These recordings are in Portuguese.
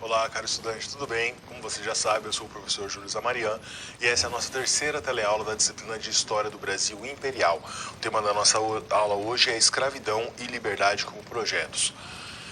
Olá, caro estudante, tudo bem? Como você já sabe, eu sou o professor Júlio Zamarian e essa é a nossa terceira teleaula da disciplina de História do Brasil Imperial. O tema da nossa aula hoje é Escravidão e Liberdade como Projetos.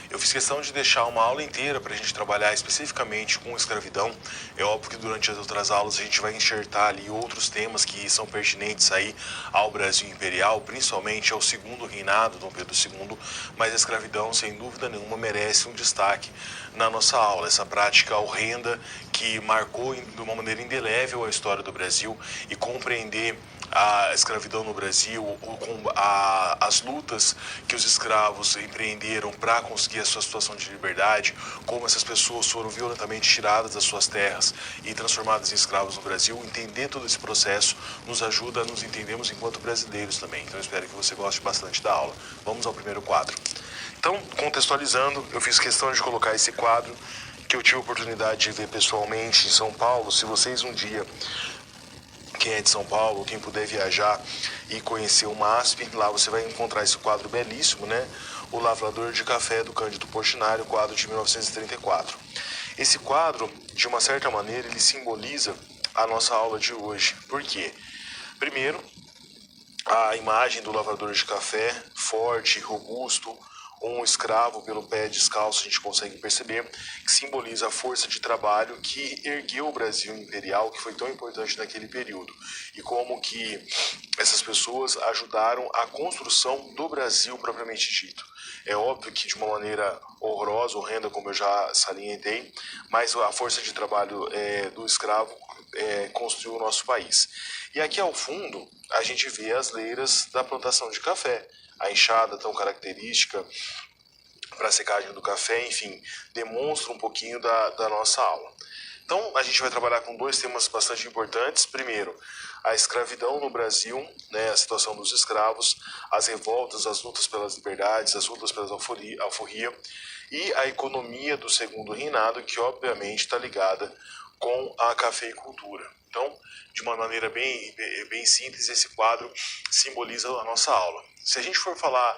Eu fiz questão de deixar uma aula inteira para a gente trabalhar especificamente com escravidão. É óbvio que durante as outras aulas a gente vai enxertar ali outros temas que são pertinentes aí ao Brasil Imperial, principalmente ao segundo reinado, Dom Pedro II, mas a escravidão, sem dúvida nenhuma, merece um destaque na nossa aula. Essa prática horrenda que marcou de uma maneira indelével a história do Brasil e compreender a escravidão no Brasil, as lutas que os escravos empreenderam para conseguir a sua situação de liberdade, como essas pessoas foram violentamente tiradas das suas terras e transformadas em escravos no Brasil. Entender todo esse processo nos ajuda a nos entendermos enquanto brasileiros também. Então eu espero que você goste bastante da aula. Vamos ao primeiro quadro. Então, contextualizando, eu fiz questão de colocar esse quadro que eu tive a oportunidade de ver pessoalmente em São Paulo. Se vocês um dia, quem é de São Paulo, quem puder viajar e conhecer o MASP, lá você vai encontrar esse quadro belíssimo, né? O Lavrador de Café, do Cândido Portinari, quadro de 1934. Esse quadro, de uma certa maneira, ele simboliza a nossa aula de hoje. Por quê? Primeiro, a imagem do lavrador de café, forte, robusto, um escravo pelo pé descalço, a gente consegue perceber, que simboliza a força de trabalho que ergueu o Brasil imperial, que foi tão importante naquele período, e como que essas pessoas ajudaram a construção do Brasil propriamente dito. É óbvio que de uma maneira horrorosa, horrenda, como eu já salientei, mas a força de trabalho do escravo construiu o nosso país. E aqui ao fundo, a gente vê as leiras da plantação de café, a enxada tão característica para a secagem do café, enfim, demonstra um pouquinho da nossa aula. Então, a gente vai trabalhar com dois temas bastante importantes. Primeiro, a escravidão no Brasil, né, a situação dos escravos, as revoltas, as lutas pelas liberdades, as lutas pela alforria e a economia do segundo reinado, que obviamente está ligada com a cafeicultura. Então, de uma maneira bem simples, esse quadro simboliza a nossa aula. Se a gente for falar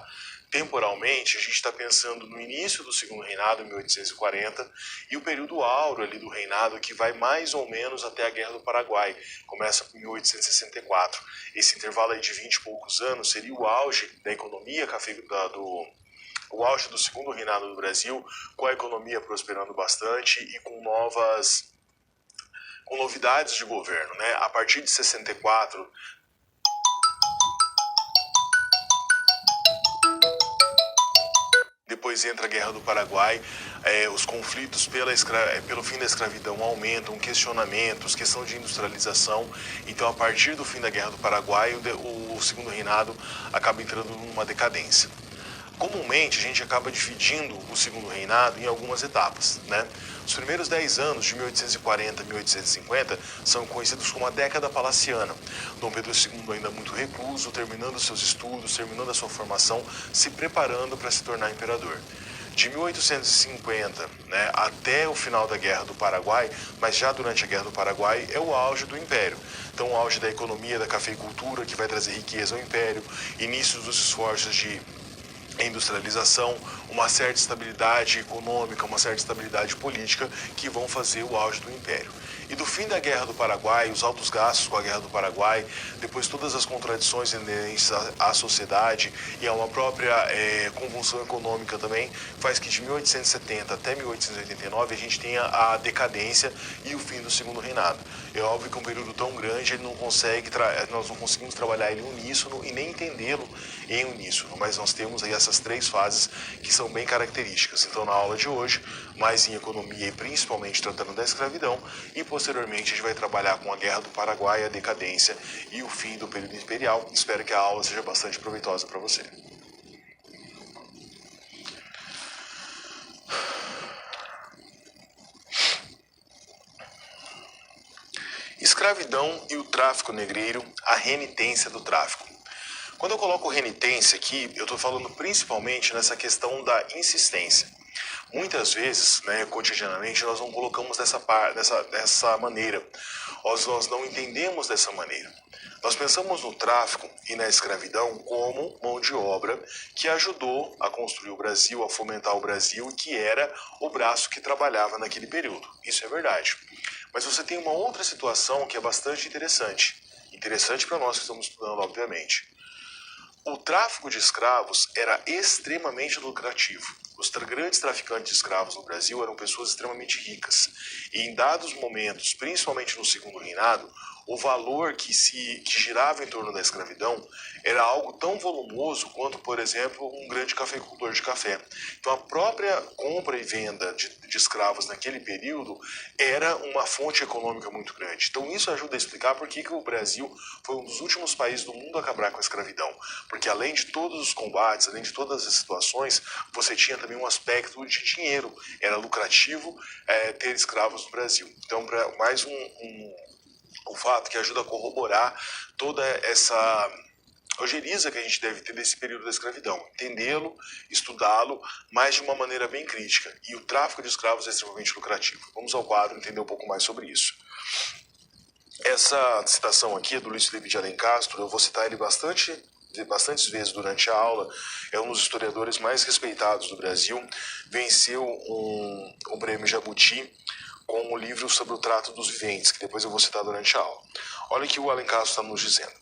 temporalmente, a gente está pensando no início do segundo reinado, 1840, e o período áureo ali do reinado, que vai mais ou menos até a Guerra do Paraguai, começa em 1864. Esse intervalo aí de 20 e poucos anos seria o auge da economia o auge do segundo reinado do Brasil, com a economia prosperando bastante e com novidades de governo, né? A partir de 64, depois entra a Guerra do Paraguai, os conflitos pelo fim da escravidão aumentam, questionamentos, questão de industrialização. Então, a partir do fim da Guerra do Paraguai, o segundo reinado acaba entrando numa decadência. Comumente, a gente acaba dividindo o segundo reinado em algumas etapas, né? Os primeiros 10 anos, de 1840 a 1850, são conhecidos como a década palaciana. Dom Pedro II ainda muito recluso, terminando seus estudos, terminando a sua formação, se preparando para se tornar imperador. De 1850, né, até o final da Guerra do Paraguai, mas já durante a Guerra do Paraguai, é o auge do Império. Então, o auge da economia, da cafeicultura, que vai trazer riqueza ao Império, início dos esforços de industrialização, uma certa estabilidade econômica, uma certa estabilidade política que vão fazer o auge do Império. E do fim da Guerra do Paraguai, os altos gastos com a Guerra do Paraguai, depois todas as contradições inerentes à sociedade e a uma própria convulsão econômica também, faz que de 1870 até 1889 a gente tenha a decadência e o fim do segundo reinado. É óbvio que um período tão grande nós não conseguimos trabalhar ele uníssono e nem entendê-lo em uníssono, mas nós temos aí essas três fases que são bem características. Então, na aula de hoje, mais em economia e principalmente tratando da escravidão, e posteriormente a gente vai trabalhar com a Guerra do Paraguai, a decadência e o fim do período imperial. Espero que a aula seja bastante proveitosa para você. Escravidão e o tráfico negreiro, a renitência do tráfico. Quando eu coloco renitência aqui, eu estou falando principalmente nessa questão da insistência. Muitas vezes, né, cotidianamente, nós não colocamos dessa maneira, nós não entendemos dessa maneira. Nós pensamos no tráfico e na escravidão como mão de obra que ajudou a construir o Brasil, a fomentar o Brasil, e que era o braço que trabalhava naquele período. Isso é verdade. Mas você tem uma outra situação que é bastante interessante. Interessante para nós que estamos estudando, obviamente. O tráfico de escravos era extremamente lucrativo. Os grandes traficantes de escravos no Brasil eram pessoas extremamente ricas. E em dados momentos, principalmente no segundo reinado, o valor que girava em torno da escravidão era algo tão volumoso quanto, por exemplo, um grande cafeicultor de café. Então a própria compra e venda de escravos naquele período era uma fonte econômica muito grande. Então isso ajuda a explicar por que o Brasil foi um dos últimos países do mundo a acabar com a escravidão. Porque além de todos os combates, além de todas as situações, você tinha também um aspecto de dinheiro. Era lucrativo ter escravos no Brasil. Então, mais um fato que ajuda a corroborar toda essa ojeriza que a gente deve ter desse período da escravidão. Entendê-lo, estudá-lo, mas de uma maneira bem crítica. E o tráfico de escravos é extremamente lucrativo. Vamos ao quadro entender um pouco mais sobre isso. Essa citação aqui é do Luiz Felipe de Alencastro. Eu vou citar ele bastantes vezes durante a aula. É um dos historiadores mais respeitados do Brasil. Venceu um prêmio Jabuti com o livro sobre o trato dos viventes, que depois eu vou citar durante a aula. Olha o que o Alencastro está nos dizendo.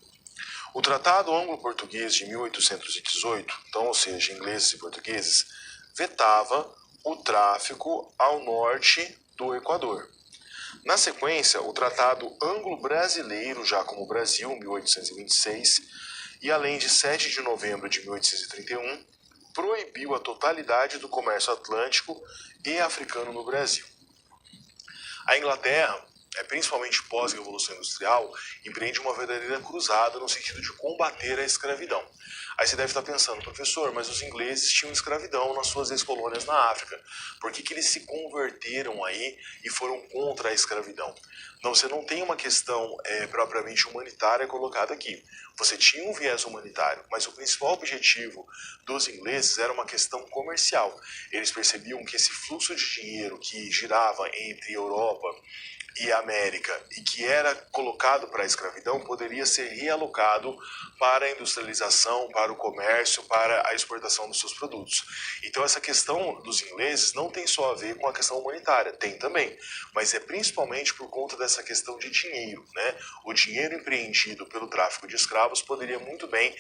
O Tratado Anglo-Português de 1818, então, ou seja, ingleses e portugueses, vetava o tráfico ao norte do Equador. Na sequência, o Tratado Anglo-Brasileiro, já como Brasil, 1826, e além de 7 de novembro de 1831, proibiu a totalidade do comércio atlântico e africano no Brasil. A Inglaterra, principalmente pós-revolução industrial, empreende uma verdadeira cruzada no sentido de combater a escravidão. Aí você deve estar pensando, professor, mas os ingleses tinham escravidão nas suas ex-colônias na África. Por que eles se converteram aí e foram contra a escravidão? Não, você não tem uma questão propriamente humanitária colocada aqui. Você tinha um viés humanitário, mas o principal objetivo dos ingleses era uma questão comercial. Eles percebiam que esse fluxo de dinheiro que girava entre Europa e América e que era colocado para a escravidão poderia ser realocado para a industrialização, para o comércio, para a exportação dos seus produtos. Então essa questão dos ingleses não tem só a ver com a questão humanitária, tem também, mas é principalmente por conta dessa questão de dinheiro, né? O dinheiro empreendido pelo tráfico de escravos poderia muito bem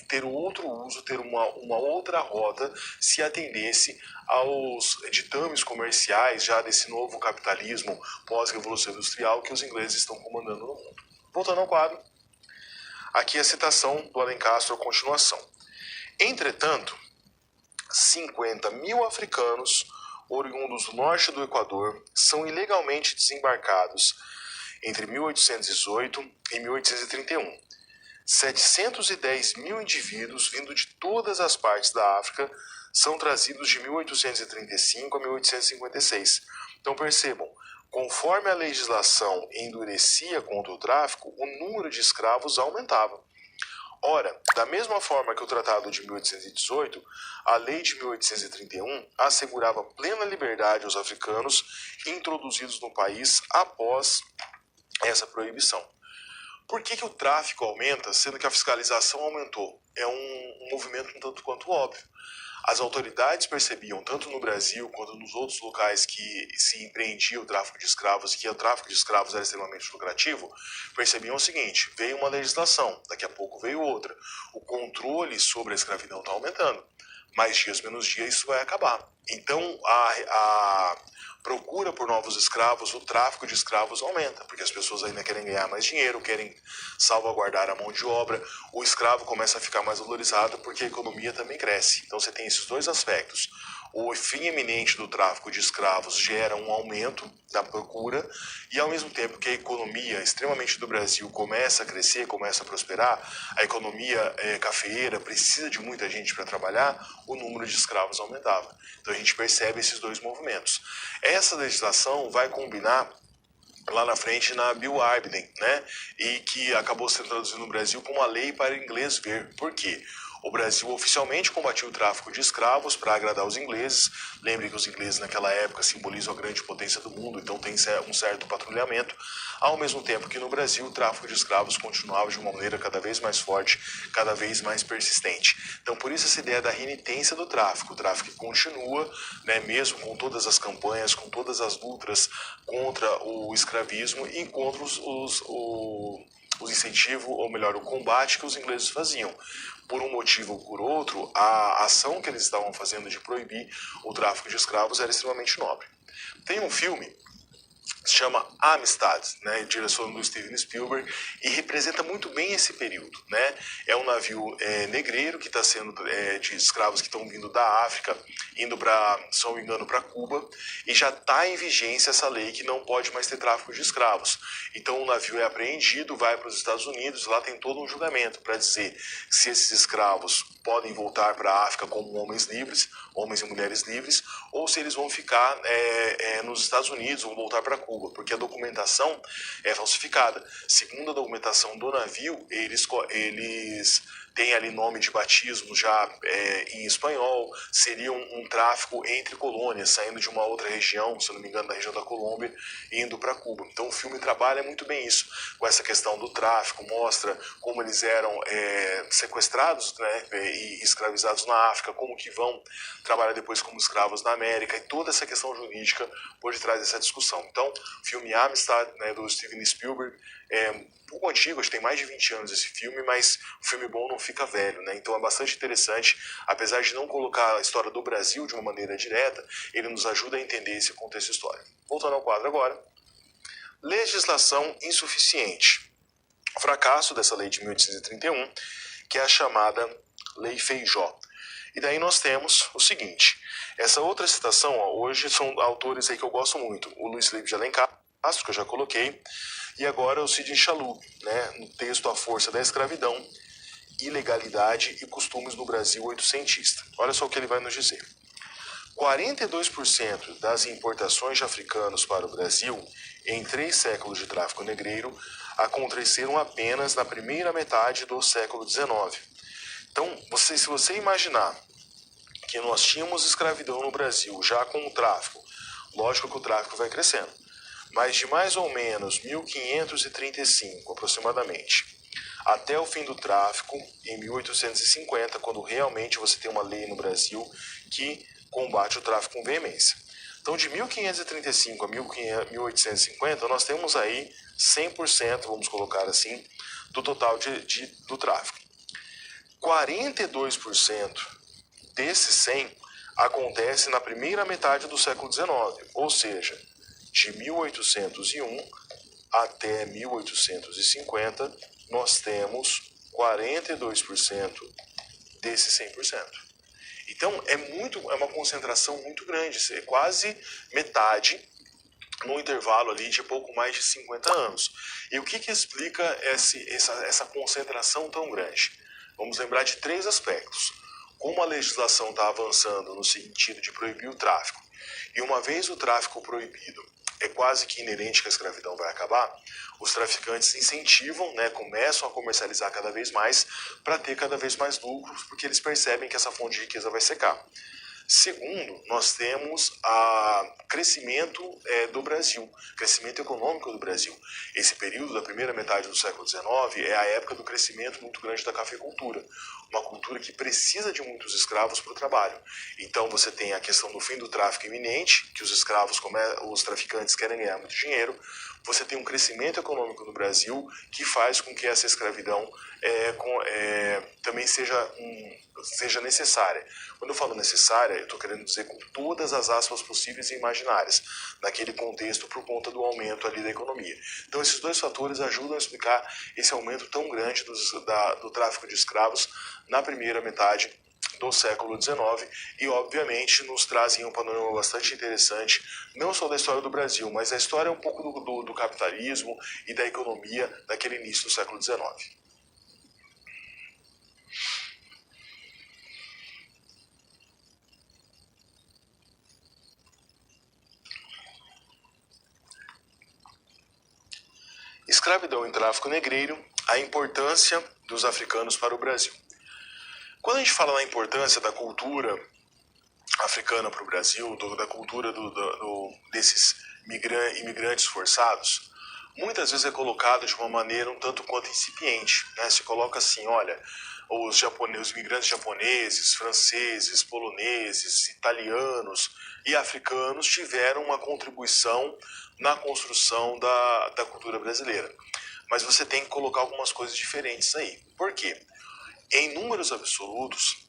ter outro uso, ter uma outra rota se atendesse aos ditames comerciais já desse novo capitalismo pós-revolução industrial que os ingleses estão comandando no mundo. Voltando ao quadro, aqui a citação do Alencastro, a continuação. Entretanto, 50 mil africanos oriundos do norte do Equador são ilegalmente desembarcados entre 1818 e 1831. 710 mil indivíduos vindo de todas as partes da África são trazidos de 1835 a 1856. Então percebam, conforme a legislação endurecia contra o tráfico, o número de escravos aumentava. Ora, da mesma forma que o Tratado de 1818, a Lei de 1831 assegurava plena liberdade aos africanos introduzidos no país após essa proibição. Por que o tráfico aumenta, sendo que a fiscalização aumentou? É um movimento um tanto quanto óbvio. As autoridades percebiam, tanto no Brasil quanto nos outros locais que se empreendia o tráfico de escravos e que o tráfico de escravos era extremamente lucrativo, percebiam o seguinte: veio uma legislação, daqui a pouco veio outra. O controle sobre a escravidão está aumentando. Mais dias, menos dias, isso vai acabar. Então, a procura por novos escravos, o tráfico de escravos aumenta, porque as pessoas ainda querem ganhar mais dinheiro, querem salvaguardar a mão de obra, o escravo começa a ficar mais valorizado porque a economia também cresce. Então você tem esses dois aspectos. O fim iminente do tráfico de escravos gera um aumento da procura e, ao mesmo tempo que a economia extremamente do Brasil começa a crescer, começa a prosperar, a economia cafeeira precisa de muita gente para trabalhar, o número de escravos aumentava. Então a gente percebe esses dois movimentos. Essa legislação vai combinar lá na frente na Bill Abden, né? E que acabou sendo traduzido no Brasil como a lei para inglês ver. Por quê? O Brasil oficialmente combatiu o tráfico de escravos para agradar os ingleses. Lembre que os ingleses naquela época simbolizam a grande potência do mundo, então tem um certo patrulhamento. Ao mesmo tempo que no Brasil o tráfico de escravos continuava de uma maneira cada vez mais forte, cada vez mais persistente. Então por isso essa ideia da renitência do tráfico. O tráfico continua, né, mesmo com todas as campanhas, com todas as lutas contra o escravismo e contra os incentivos, ou melhor, o combate que os ingleses faziam. Por um motivo ou por outro, a ação que eles estavam fazendo de proibir o tráfico de escravos era extremamente nobre. Tem um filme que se chama Amistad, né, direção do Steven Spielberg, e representa muito bem esse período, né? É um navio negreiro que está sendo de escravos que estão vindo da África, indo para, se não me engano, para Cuba, e já está em vigência essa lei que não pode mais ter tráfico de escravos. Então o navio é apreendido, vai para os Estados Unidos, lá tem todo um julgamento para dizer se esses escravos podem voltar para a África como homens livres, homens e mulheres livres, ou se eles vão ficar nos Estados Unidos, vão voltar para Cuba, porque a documentação é falsificada. Segundo a documentação do navio, eles têm ali nome de batismo já em espanhol, seria um tráfico entre colônias, saindo de uma outra região, se não me engano, da região da Colômbia, e indo para Cuba. Então o filme trabalha muito bem isso, com essa questão do tráfico, mostra como eles eram sequestrados, né, e escravizados na África, como que vão trabalhar depois como escravos na América, e toda essa questão jurídica por detrás dessa discussão. Então, o filme Amistad, né, do Steven Spielberg, é um pouco antigo, acho que tem mais de 20 anos esse filme, mas o filme bom não fica velho, né? Então é bastante interessante, apesar de não colocar a história do Brasil de uma maneira direta, ele nos ajuda a entender esse contexto histórico. Voltando ao quadro agora. Legislação insuficiente. O fracasso dessa lei de 1831, que é a chamada Lei Feijó. E daí nós temos o seguinte, essa outra citação, hoje são autores aí que eu gosto muito, o Luiz Felipe de Alencar, que eu já coloquei, e agora o Sidney Chalub, né, no texto A Força da Escravidão, Ilegalidade e Costumes no Brasil Oitocentista. Olha só o que ele vai nos dizer. 42% das importações de africanos para o Brasil em 3 séculos de tráfico negreiro aconteceram apenas na primeira metade do século XIX. Então, se você imaginar que nós tínhamos escravidão no Brasil já com o tráfico, lógico que o tráfico vai crescendo, mas de mais ou menos 1535 aproximadamente, até o fim do tráfico, em 1850, quando realmente você tem uma lei no Brasil que combate o tráfico com veemência. Então, de 1535 a 1850, nós temos aí 100%, vamos colocar assim, do total do tráfico. 42% desses 100 acontece na primeira metade do século XIX, ou seja, de 1801 até 1850, nós temos 42% desses 100%. Então, é uma concentração muito grande, é quase metade num intervalo ali de pouco mais de 50 anos. E o que explica essa concentração tão grande? Vamos lembrar de 3 aspectos. Como a legislação está avançando no sentido de proibir o tráfico, e uma vez o tráfico proibido, é quase que inerente que a escravidão vai acabar, os traficantes incentivam, né, começam a comercializar cada vez mais para ter cada vez mais lucros, porque eles percebem que essa fonte de riqueza vai secar. Segundo, nós temos o crescimento do Brasil, crescimento econômico do Brasil. Esse período da primeira metade do século XIX é a época do crescimento muito grande da cafeicultura, uma cultura que precisa de muitos escravos para o trabalho. Então você tem a questão do fim do tráfico iminente, que os traficantes querem ganhar muito dinheiro. Você tem um crescimento econômico no Brasil que faz com que essa escravidão também seja necessária. Quando eu falo necessária, eu estou querendo dizer com todas as aspas possíveis e imaginárias, naquele contexto por conta do aumento ali da economia. Então esses 2 fatores ajudam a explicar esse aumento tão grande do tráfico de escravos na primeira metade do século XIX e, obviamente, nos trazem um panorama bastante interessante, não só da história do Brasil, mas a história um pouco do capitalismo e da economia daquele início do século XIX. Escravidão e tráfico negreiro, a importância dos africanos para o Brasil. Quando a gente fala na importância da cultura africana para o Brasil, da cultura desses imigrantes forçados, muitas vezes é colocado de uma maneira um tanto quanto incipiente, né? Se coloca assim, olha, os imigrantes japoneses, franceses, poloneses, italianos e africanos tiveram uma contribuição na construção da cultura brasileira. Mas você tem que colocar algumas coisas diferentes aí. Por quê? Em números absolutos,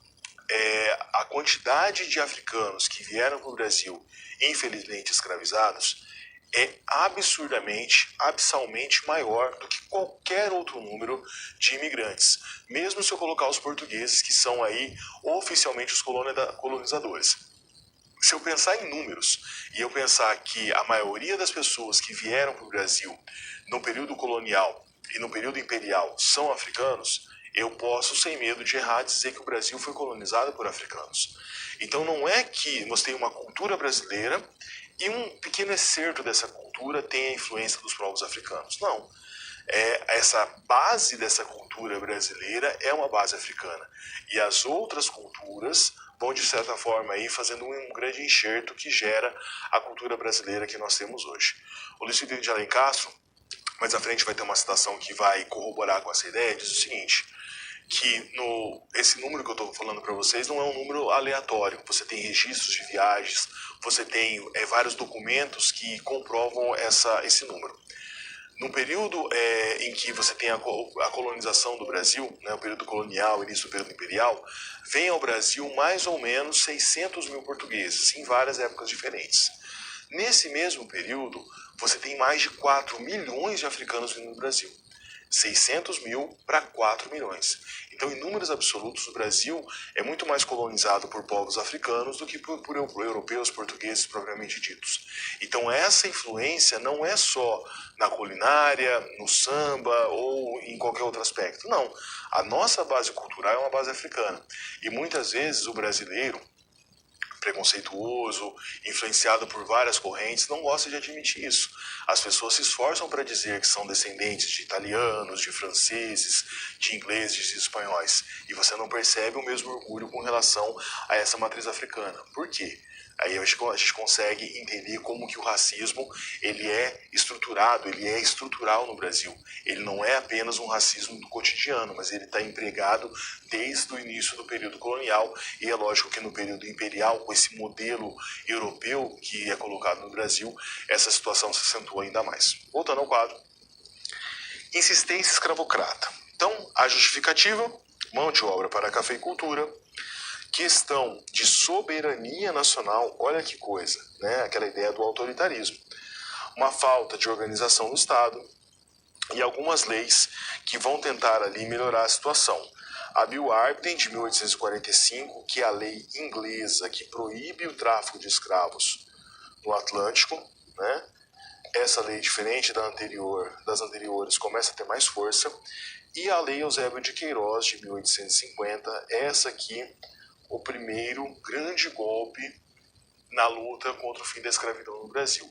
a quantidade de africanos que vieram para o Brasil, infelizmente escravizados, é abissalmente maior do que qualquer outro número de imigrantes. Mesmo se eu colocar os portugueses, que são aí oficialmente os colonizadores. Se eu pensar em números e eu pensar que a maioria das pessoas que vieram para o Brasil no período colonial e no período imperial são africanos, eu posso, sem medo de errar, dizer que o Brasil foi colonizado por africanos. Então não é que nós temos uma cultura brasileira e um pequeno excerto dessa cultura tem a influência dos povos africanos. Não. Essa base dessa cultura brasileira é uma base africana. E as outras culturas vão, de certa forma, aí, fazendo um grande enxerto que gera a cultura brasileira que nós temos hoje. O Luiz Felipe de Alencastro, mais à frente vai ter uma citação que vai corroborar com essa ideia, diz o seguinte, que esse número que eu estou falando para vocês não é um número aleatório. Você tem registros de viagens, você tem vários documentos que comprovam esse número. No período em que você tem a colonização do Brasil, né, o período colonial, início do período imperial, vem ao Brasil mais ou menos 600 mil portugueses, em várias épocas diferentes. Nesse mesmo período, você tem mais de 4 milhões de africanos vindo no Brasil. 600 mil para 4 milhões. Então, em números absolutos, o Brasil é muito mais colonizado por povos africanos do que por europeus, portugueses propriamente ditos. Então, essa influência não é só na culinária, no samba ou em qualquer outro aspecto. Não. A nossa base cultural é uma base africana. E muitas vezes o brasileiro, preconceituoso, influenciado por várias correntes, não gosta de admitir isso. As pessoas se esforçam para dizer que são descendentes de italianos, de franceses, de ingleses, de espanhóis. E você não percebe o mesmo orgulho com relação a essa matriz africana. Por quê? Aí a gente consegue entender como que o racismo ele é estruturado, ele é estrutural no Brasil. Ele não é apenas um racismo do cotidiano, mas ele está empregado desde o início do período colonial. E é lógico que no período imperial, com esse modelo europeu que é colocado no Brasil, essa situação se acentua ainda mais. Voltando ao quadro. Insistência escravocrata. Então, a justificativa, mão de obra para cafeicultura, questão de soberania nacional, olha que coisa, né? Aquela ideia do autoritarismo. Uma falta de organização do Estado e algumas leis que vão tentar ali melhorar a situação. A Bill Arbiden, de 1845, que é a lei inglesa que proíbe o tráfico de escravos no Atlântico, né? Essa lei, diferente das anteriores, começa a ter mais força. E a lei Eusébio de Queiroz, de 1850, essa aqui, o primeiro grande golpe na luta contra o fim da escravidão no Brasil.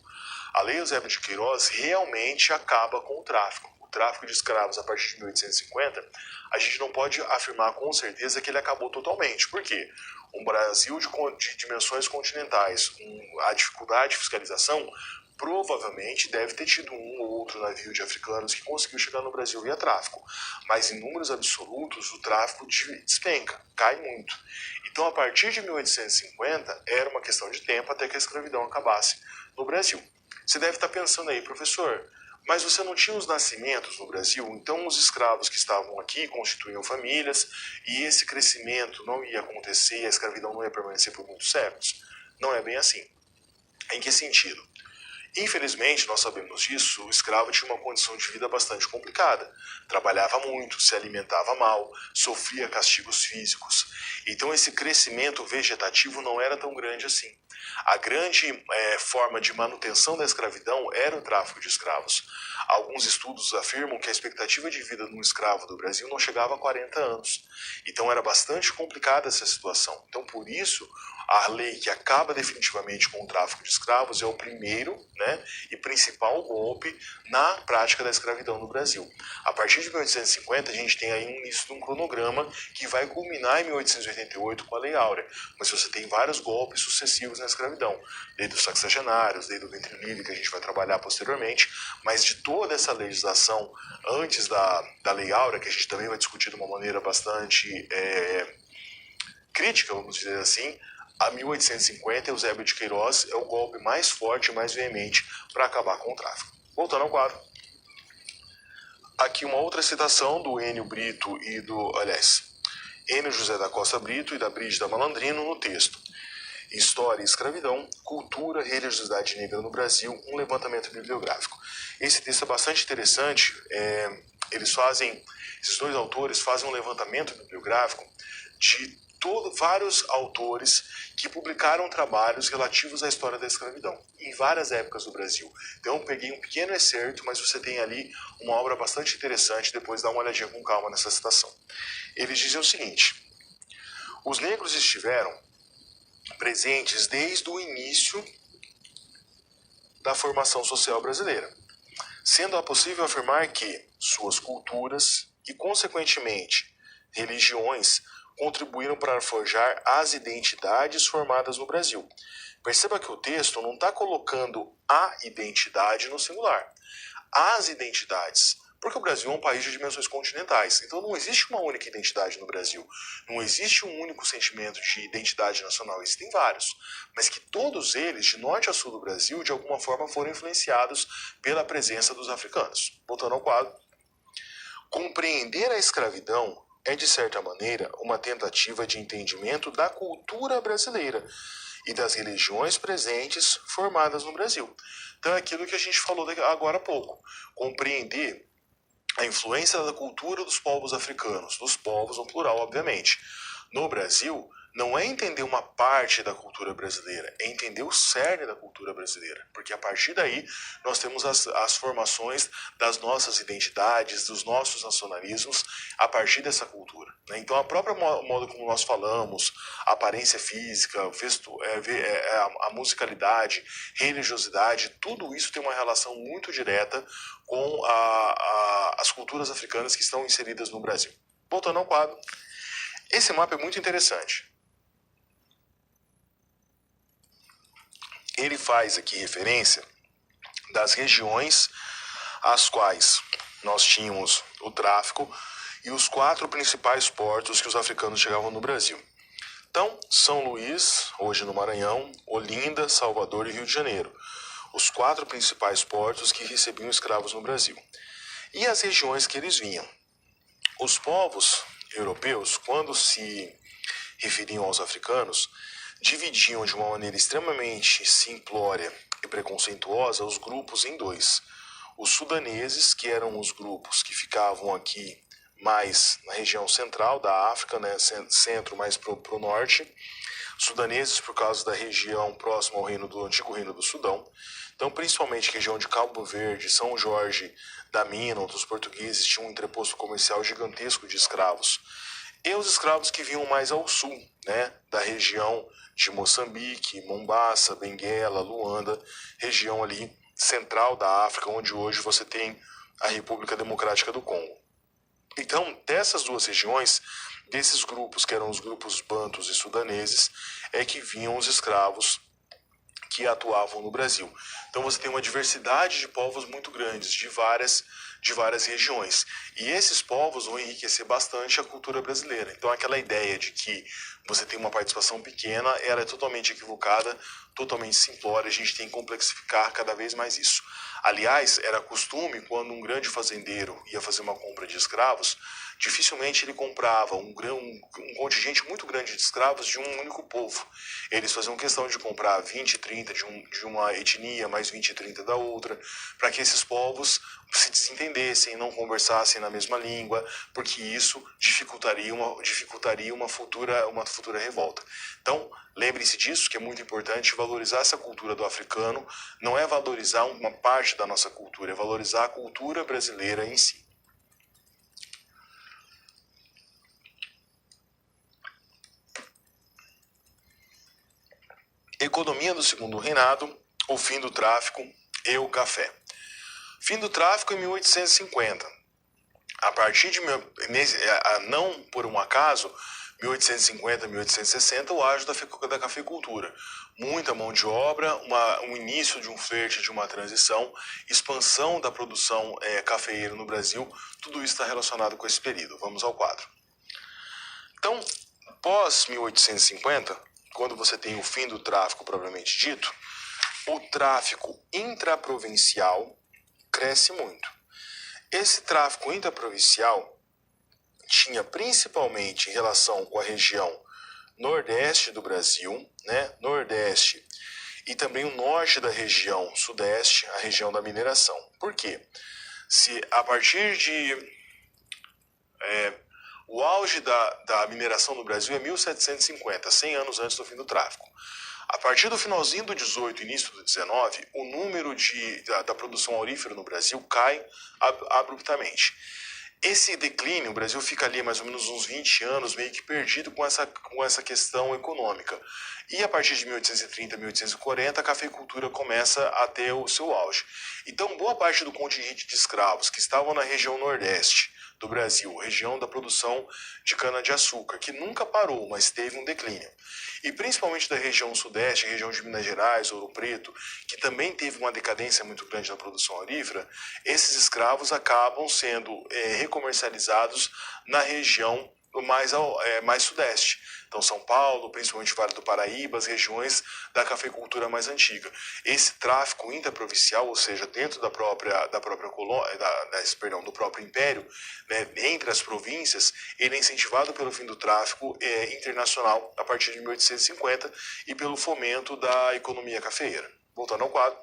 A lei Eusébio de Queiroz realmente acaba com o tráfico. O tráfico de escravos a partir de 1850, a gente não pode afirmar com certeza que ele acabou totalmente. Por quê? Um Brasil de dimensões continentais, a dificuldade de fiscalização, provavelmente deve ter tido um ou outro navio de africanos que conseguiu chegar no Brasil via tráfico. Mas em números absolutos, o tráfico despenca, cai muito. Então, a partir de 1850, era uma questão de tempo até que a escravidão acabasse no Brasil. Você deve estar pensando aí, professor, mas você não tinha os nascimentos no Brasil? Então, os escravos que estavam aqui constituíam famílias e esse crescimento não ia acontecer e a escravidão não ia permanecer por muitos séculos? Não é bem assim. Em que sentido? Infelizmente, nós sabemos disso, o escravo tinha uma condição de vida bastante complicada. Trabalhava muito, se alimentava mal, sofria castigos físicos. Então esse crescimento vegetativo não era tão grande assim. A grande forma de manutenção da escravidão era o tráfico de escravos. Alguns estudos afirmam que a expectativa de vida de um escravo do Brasil não chegava a 40 anos. Então era bastante complicada essa situação. Então por isso A lei que acaba definitivamente com o tráfico de escravos é o primeiro, né, e principal golpe na prática da escravidão no Brasil. A partir de 1850, a gente tem aí um início de um cronograma que vai culminar em 1888 com a Lei Áurea, mas você tem vários golpes sucessivos na escravidão. Lei dos Sexagenários, Lei do Ventre Livre, que a gente vai trabalhar posteriormente, mas de toda essa legislação antes da Lei Áurea, que a gente também vai discutir de uma maneira bastante crítica, vamos dizer assim, a 1850, Eusébio de Queiroz é o golpe mais forte e mais veemente para acabar com o tráfico. Voltando ao quadro. Aqui uma outra citação do Enio Brito e Enio José da Costa Brito e da Brígida Malandrino no texto História e Escravidão, Cultura e Religiosidade Negra no Brasil, um levantamento bibliográfico. Esse texto é bastante interessante, esses dois autores fazem um levantamento bibliográfico de vários autores que publicaram trabalhos relativos à história da escravidão em várias épocas do Brasil. Então eu peguei um pequeno excerto, mas você tem ali uma obra bastante interessante, depois dá uma olhadinha com calma nessa citação. Eles dizem o seguinte: os negros estiveram presentes desde o início da formação social brasileira, sendo possível afirmar que suas culturas e, consequentemente, religiões contribuíram para forjar as identidades formadas no Brasil. Perceba que o texto não está colocando a identidade no singular. As identidades. Porque o Brasil é um país de dimensões continentais. Então não existe uma única identidade no Brasil. Não existe um único sentimento de identidade nacional. Existem vários. Mas que todos eles, de norte a sul do Brasil, de alguma forma foram influenciados pela presença dos africanos. Voltando ao quadro. Compreender a escravidão é, de certa maneira, uma tentativa de entendimento da cultura brasileira e das religiões presentes formadas no Brasil. Então é aquilo que a gente falou agora há pouco. Compreender a influência da cultura dos povos africanos, dos povos no plural, obviamente. No Brasil, não é entender uma parte da cultura brasileira, é entender o cerne da cultura brasileira. Porque a partir daí nós temos as formações das nossas identidades, dos nossos nacionalismos, a partir dessa cultura. Né? Então a própria modo como nós falamos, a aparência física, a musicalidade, religiosidade, tudo isso tem uma relação muito direta com as culturas africanas que estão inseridas no Brasil. Voltando ao quadro. Esse mapa é muito interessante. Ele faz aqui referência das regiões às quais nós tínhamos o tráfico e os 4 principais portos que os africanos chegavam no Brasil. Então, São Luís, hoje no Maranhão, Olinda, Salvador e Rio de Janeiro. Os 4 principais portos que recebiam escravos no Brasil. E as regiões que eles vinham. Os povos europeus, quando se referiam aos africanos, dividiam de uma maneira extremamente simplória e preconceituosa os grupos em 2. Os sudaneses, que eram os grupos que ficavam aqui mais na região central da África, né, centro mais para o norte. Sudaneses por causa da região próxima ao antigo Reino do Sudão. Então, principalmente região de Cabo Verde, São Jorge da Mina, onde os portugueses tinham um entreposto comercial gigantesco de escravos. E os escravos que vinham mais ao sul, né, da região de Moçambique, Mombaça, Benguela, Luanda, região ali central da África, onde hoje você tem a República Democrática do Congo. Então, dessas 2 regiões, desses grupos, que eram os grupos bantus e sudaneses, é que vinham os escravos que atuavam no Brasil. Então você tem uma diversidade de povos muito grandes, de várias regiões. E esses povos vão enriquecer bastante a cultura brasileira. Então aquela ideia de que você tem uma participação pequena, ela é totalmente equivocada, totalmente simplória, a gente tem que complexificar cada vez mais isso. Aliás, era costume, quando um grande fazendeiro ia fazer uma compra de escravos, dificilmente ele comprava um contingente muito grande de escravos de um único povo. Eles faziam questão de comprar 20, 30 de uma etnia, mais 20, 30 da outra, para que esses povos se desentendessem, não conversassem na mesma língua, porque isso dificultaria uma futura revolta. Então, lembre-se disso, que é muito importante valorizar essa cultura do africano, não é valorizar uma parte da nossa cultura, é valorizar a cultura brasileira em si. Economia do Segundo Reinado, o fim do tráfico e o café. Fim do tráfico em 1850. A partir de, não por um acaso, 1850, 1860, o auge da cafeicultura. Muita mão de obra, um início de um flerte, de uma transição, expansão da produção cafeeira no Brasil, tudo isso está relacionado com esse período. Vamos ao quadro. Então, pós 1850, quando você tem o fim do tráfico propriamente dito, o tráfico intraprovincial cresce muito. Esse tráfico intraprovincial tinha principalmente relação com a região nordeste do Brasil, né? Nordeste e também o norte da região sudeste, a região da mineração. Por quê? Se a partir de... o auge da mineração no Brasil é 1750, 100 anos antes do fim do tráfico. A partir do finalzinho do 18 início do 19, o número da produção aurífera no Brasil cai abruptamente. Esse declínio, o Brasil fica ali mais ou menos uns 20 anos meio que perdido com essa questão econômica. E a partir de 1830, 1840, a cafeicultura começa a ter o seu auge. Então, boa parte do contingente de escravos que estavam na região nordeste do Brasil, região da produção de cana-de-açúcar, que nunca parou, mas teve um declínio. E principalmente da região sudeste, região de Minas Gerais, Ouro Preto, que também teve uma decadência muito grande na produção aurífera, esses escravos acabam sendo recomercializados na região mais sudeste. Então, São Paulo, principalmente Vale do Paraíba, as regiões da cafeicultura mais antiga. Esse tráfico interprovincial, ou seja, dentro da própria colônia, do próprio império, né, entre as províncias, ele é incentivado pelo fim do tráfico internacional a partir de 1850 e pelo fomento da economia cafeeira. Voltando ao quadro.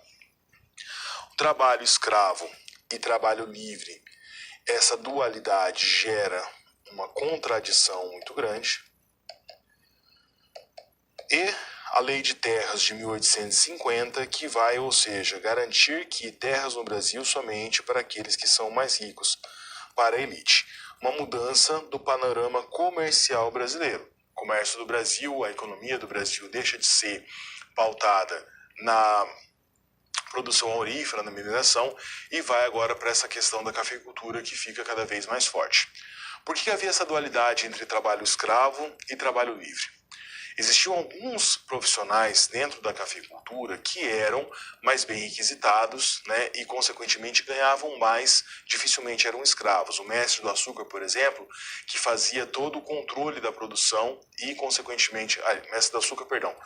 O trabalho escravo e trabalho livre, essa dualidade gera uma contradição muito grande. E a Lei de Terras de 1850, que vai, ou seja, garantir que terras no Brasil somente para aqueles que são mais ricos, para a elite. Uma mudança do panorama comercial brasileiro. O comércio do Brasil, a economia do Brasil deixa de ser pautada na produção aurífera, na mineração, e vai agora para essa questão da cafeicultura que fica cada vez mais forte. Por que havia essa dualidade entre trabalho escravo e trabalho livre? Existiam alguns profissionais dentro da cafeicultura que eram mais bem requisitados, né, e, consequentemente, ganhavam mais, dificilmente eram escravos. O mestre do açúcar, por exemplo, que fazia todo o controle da produção e, consequentemente, mestre do açúcar, perdão,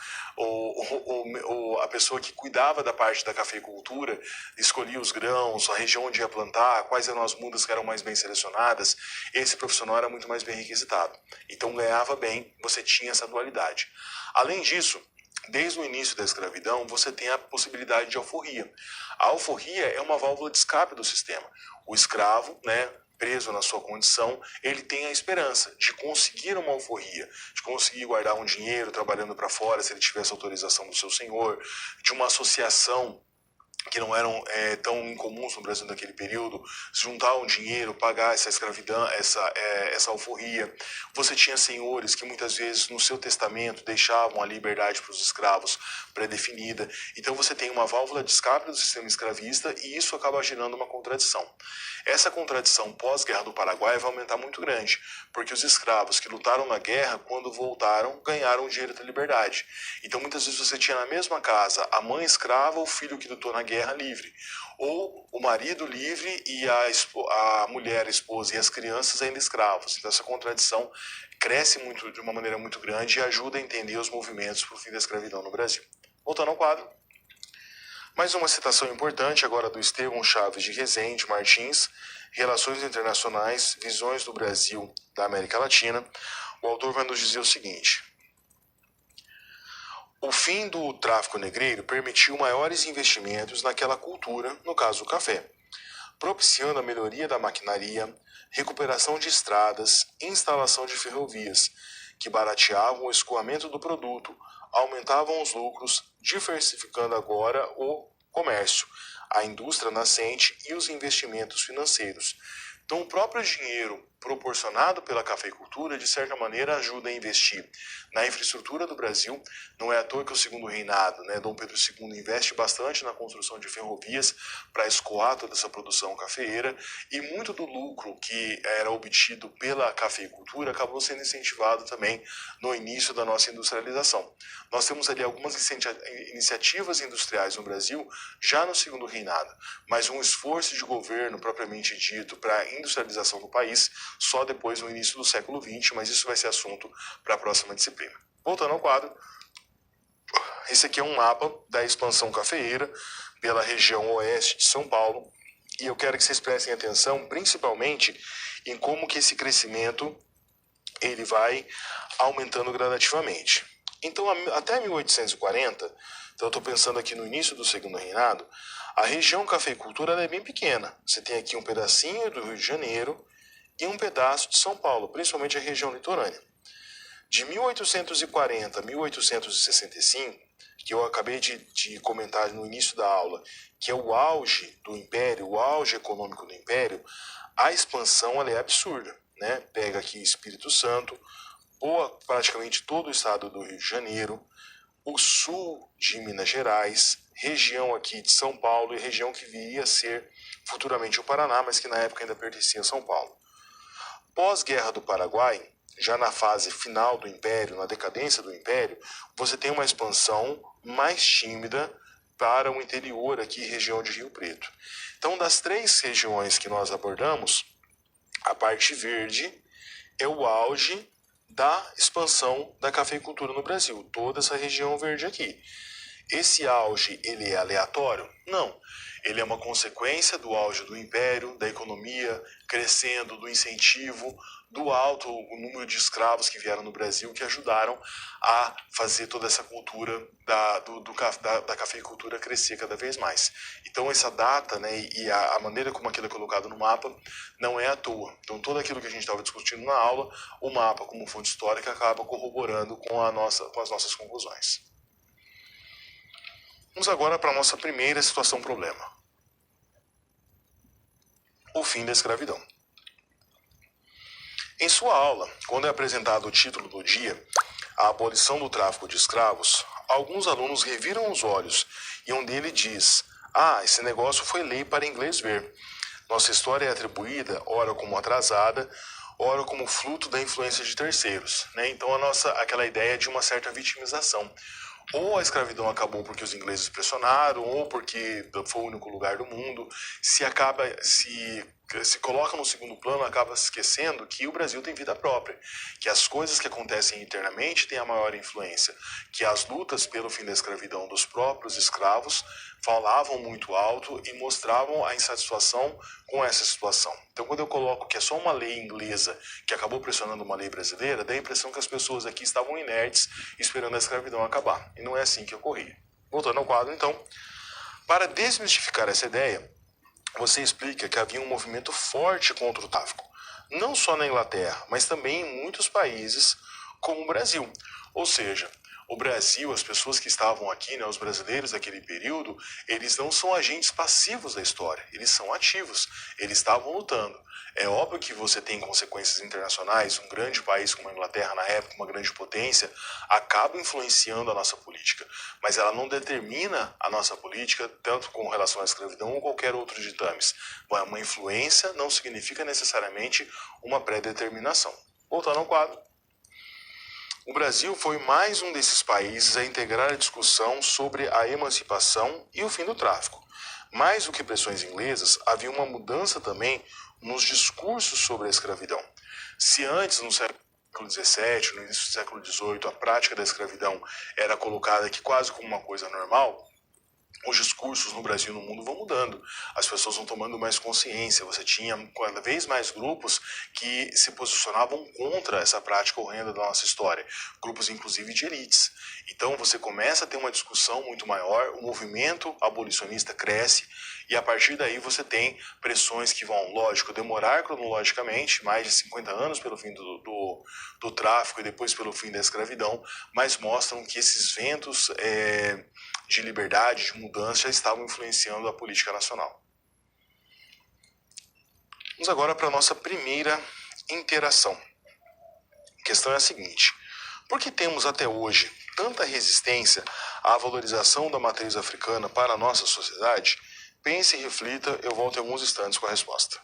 a pessoa que cuidava da parte da cafeicultura, escolhia os grãos, a região onde ia plantar, quais eram as mudas que eram mais bem selecionadas, esse profissional era muito mais bem requisitado. Então, ganhava bem, você tinha essa dualidade. Além disso, desde o início da escravidão, você tem a possibilidade de alforria. A alforria é uma válvula de escape do sistema. O escravo, né, preso na sua condição, ele tem a esperança de conseguir uma alforria, de conseguir guardar um dinheiro trabalhando para fora, se ele tivesse autorização do seu senhor, de uma associação que não eram tão incomuns no Brasil naquele período, juntar um dinheiro, pagar essa escravidão, essa alforria. Você tinha senhores que muitas vezes no seu testamento deixavam a liberdade para os escravos pré-definida. Então você tem uma válvula de escape do sistema escravista e isso acaba gerando uma contradição. Essa contradição pós-guerra do Paraguai vai aumentar muito grande, porque os escravos que lutaram na guerra, quando voltaram, ganharam o direito à liberdade. Então muitas vezes você tinha na mesma casa a mãe escrava, o filho que lutou na guerra livre, ou o marido livre e a mulher, a esposa e as crianças ainda escravos. Então essa contradição cresce muito, de uma maneira muito grande e ajuda a entender os movimentos para o fim da escravidão no Brasil. Voltando ao quadro. Mais uma citação importante agora do Estevão Chaves de Rezende Martins, Relações Internacionais, Visões do Brasil da América Latina. O autor vai nos dizer o seguinte: o fim do tráfico negreiro permitiu maiores investimentos naquela cultura, no caso o café, propiciando a melhoria da maquinaria, recuperação de estradas, instalação de ferrovias, que barateavam o escoamento do produto, aumentavam os lucros, diversificando agora o comércio, a indústria nascente e os investimentos financeiros. Então, o próprio dinheiro proporcionado pela cafeicultura, de certa maneira, ajuda a investir na infraestrutura do Brasil. Não é à toa que o segundo reinado, Dom Pedro II, investe bastante na construção de ferrovias para escoar toda essa produção cafeeira, e muito do lucro que era obtido pela cafeicultura acabou sendo incentivado também no início da nossa industrialização. Nós temos ali algumas iniciativas industriais no Brasil já no segundo reinado, mas um esforço de governo propriamente dito para a industrialização do país só depois no início do século XX, mas isso vai ser assunto para a próxima disciplina. Voltando ao quadro, esse aqui é um mapa da expansão cafeeira pela região oeste de São Paulo, e eu quero que vocês prestem atenção principalmente em como que esse crescimento ele vai aumentando gradativamente. Então, até 1840, então eu estou pensando aqui no início do segundo reinado, a região cafeicultura é bem pequena. Você tem aqui um pedacinho do Rio de Janeiro e um pedaço de São Paulo, principalmente a região litorânea. De 1840 a 1865, que eu acabei de comentar no início da aula, que é o auge do Império, o auge econômico do Império, a expansão ela é absurda. Pega aqui Espírito Santo, praticamente todo o estado do Rio de Janeiro, o sul de Minas Gerais, região aqui de São Paulo e região que viria a ser futuramente o Paraná, mas que na época ainda pertencia a São Paulo. Pós-Guerra do Paraguai, já na fase final do Império, na decadência do Império, você tem uma expansão mais tímida para o interior aqui, região de Rio Preto. Então, das três regiões que nós abordamos, a parte verde é o auge da expansão da cafeicultura no Brasil, toda essa região verde aqui. Esse auge, ele é aleatório? Não. Ele é uma consequência do auge do Império, da economia crescendo, do incentivo, do alto número de escravos que vieram no Brasil, que ajudaram a fazer toda essa cultura da cafeicultura crescer cada vez mais. Então essa data e a maneira como aquilo é colocado no mapa não é à toa. Então tudo aquilo que a gente estava discutindo na aula, o mapa como fonte histórica acaba corroborando com as nossas conclusões. Vamos agora para a nossa primeira situação-problema. O fim da escravidão. Em sua aula, quando é apresentado o título do dia, a abolição do tráfico de escravos, alguns alunos reviram os olhos e um deles diz: esse negócio foi lei para inglês ver. Nossa história é atribuída, ora como atrasada, ora como fruto da influência de terceiros. Então aquela ideia de uma certa vitimização. Ou a escravidão acabou porque os ingleses pressionaram, ou porque foi o único lugar do mundo. Se coloca no segundo plano, acaba se esquecendo que o Brasil tem vida própria, que as coisas que acontecem internamente têm a maior influência, que as lutas pelo fim da escravidão dos próprios escravos falavam muito alto e mostravam a insatisfação com essa situação. Então, quando eu coloco que é só uma lei inglesa que acabou pressionando uma lei brasileira, dá a impressão que as pessoas aqui estavam inertes esperando a escravidão acabar. E não é assim que ocorria. Voltando ao quadro, então, para desmistificar essa ideia, você explica que havia um movimento forte contra o tráfico, não só na Inglaterra, mas também em muitos países como o Brasil. Ou seja, o Brasil, as pessoas que estavam aqui, os brasileiros daquele período, eles não são agentes passivos da história, eles são ativos, eles estavam lutando. É óbvio que você tem consequências internacionais, um grande país como a Inglaterra na época, uma grande potência, acaba influenciando a nossa política, mas ela não determina a nossa política tanto com relação à escravidão ou qualquer outro ditames. Uma influência não significa necessariamente uma pré-determinação. Voltando ao quadro. O Brasil foi mais um desses países a integrar a discussão sobre a emancipação e o fim do tráfico. Mais do que pressões inglesas, havia uma mudança também nos discursos sobre a escravidão. Se antes, no século XVII, no início do século XVIII, a prática da escravidão era colocada aqui quase como uma coisa normal, os discursos no Brasil e no mundo vão mudando, as pessoas vão tomando mais consciência, você tinha cada vez mais grupos que se posicionavam contra essa prática horrenda da nossa história, grupos inclusive de elites. Então você começa a ter uma discussão muito maior, o movimento abolicionista cresce, e a partir daí você tem pressões que vão, lógico, demorar cronologicamente, mais de 50 anos pelo fim do tráfico e depois pelo fim da escravidão, mas mostram que esses ventos de liberdade, de mudança, já estavam influenciando a política nacional. Vamos agora para a nossa primeira interação. A questão é a seguinte: por que temos até hoje tanta resistência à valorização da matriz africana para a nossa sociedade? Pense e reflita, eu volto em alguns instantes com a resposta.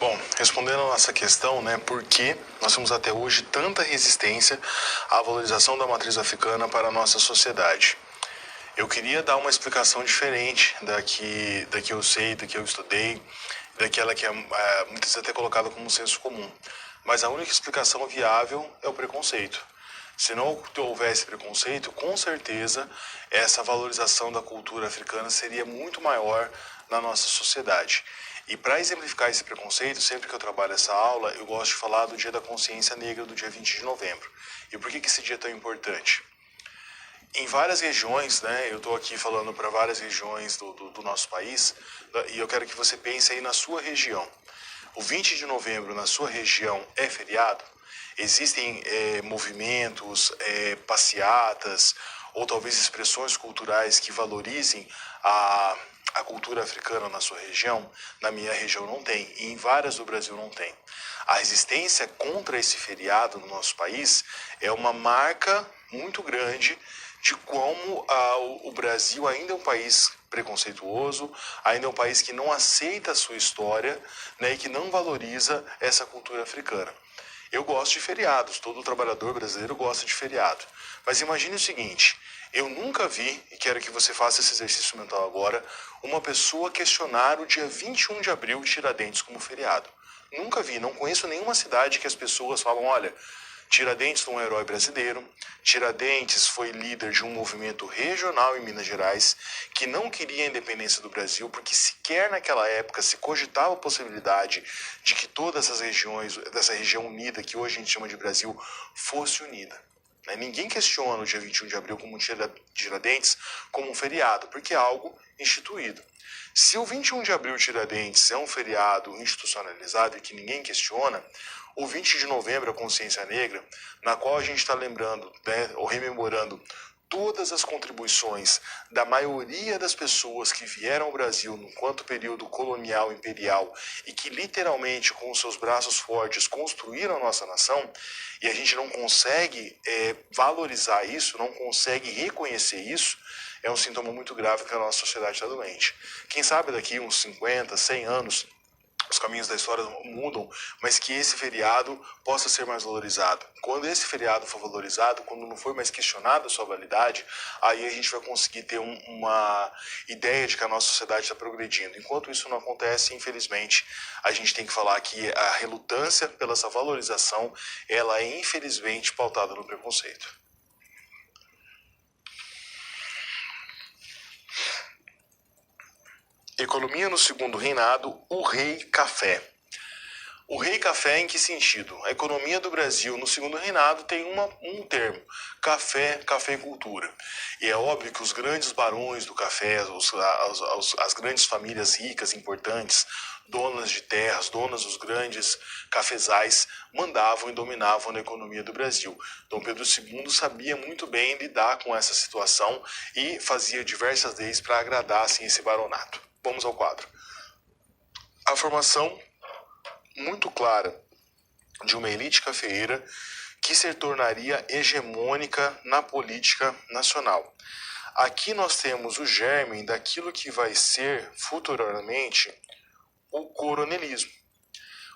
Bom, respondendo a nossa questão, né, por que nós temos até hoje tanta resistência à valorização da matriz africana para a nossa sociedade? Eu queria dar uma explicação diferente da que eu sei, da que eu estudei, daquela que é muitas vezes até colocada como senso comum. Mas a única explicação viável é o preconceito. Se não houvesse preconceito, com certeza essa valorização da cultura africana seria muito maior na nossa sociedade. E para exemplificar esse preconceito, sempre que eu trabalho essa aula, eu gosto de falar do Dia da Consciência Negra, do dia 20 de novembro. E por que esse dia é tão importante? Em várias regiões, né, eu estou aqui falando para várias regiões do nosso país, e eu quero que você pense aí na sua região. O 20 de novembro na sua região é feriado? Existem movimentos, passeatas, ou talvez expressões culturais que valorizem a cultura africana na sua região? Na minha região não tem, e em várias do Brasil não tem. A resistência contra esse feriado no nosso país é uma marca muito grande de como o Brasil ainda é um país preconceituoso, ainda é um país que não aceita a sua história, né, e que não valoriza essa cultura africana. Eu gosto de feriados, todo trabalhador brasileiro gosta de feriado. Mas imagine o seguinte, eu nunca vi, e quero que você faça esse exercício mental agora, uma pessoa questionar o dia 21 de abril de Tiradentes como feriado. Nunca vi, não conheço nenhuma cidade que as pessoas falam, olha, Tiradentes foi um herói brasileiro, Tiradentes foi líder de um movimento regional em Minas Gerais que não queria a independência do Brasil porque sequer naquela época se cogitava a possibilidade de que todas essas regiões, dessa região unida que hoje a gente chama de Brasil, fosse unida. Ninguém questiona o dia 21 de abril como Tiradentes como um feriado, porque é algo instituído. Se o 21 de abril Tiradentes é um feriado institucionalizado e que ninguém questiona, o 20 de novembro, a Consciência Negra, na qual a gente está lembrando, né, ou rememorando todas as contribuições da maioria das pessoas que vieram ao Brasil enquanto período colonial imperial e que literalmente com os seus braços fortes construíram a nossa nação, e a gente não consegue valorizar isso, não consegue reconhecer isso, é um sintoma muito grave que a nossa sociedade está doente. Quem sabe daqui uns 50, 100 anos, os caminhos da história mudam, mas que esse feriado possa ser mais valorizado. Quando esse feriado for valorizado, quando não for mais questionada a sua validade, aí a gente vai conseguir ter uma ideia de que a nossa sociedade está progredindo. Enquanto isso não acontece, infelizmente, a gente tem que falar que a relutância pela essa valorização, ela é infelizmente pautada no preconceito. Economia no segundo reinado, o rei café. O rei café em que sentido? A economia do Brasil no segundo reinado tem um termo, café, cafeicultura. E é óbvio que os grandes barões do café, as grandes famílias ricas, importantes, donas de terras, donas dos grandes cafezais, mandavam e dominavam na economia do Brasil. Dom Pedro II sabia muito bem lidar com essa situação e fazia diversas leis para agradar assim, esse baronato. Vamos ao quadro. A formação muito clara de uma elite cafeeira que se tornaria hegemônica na política nacional. Aqui nós temos o germe daquilo que vai ser futuramente o coronelismo.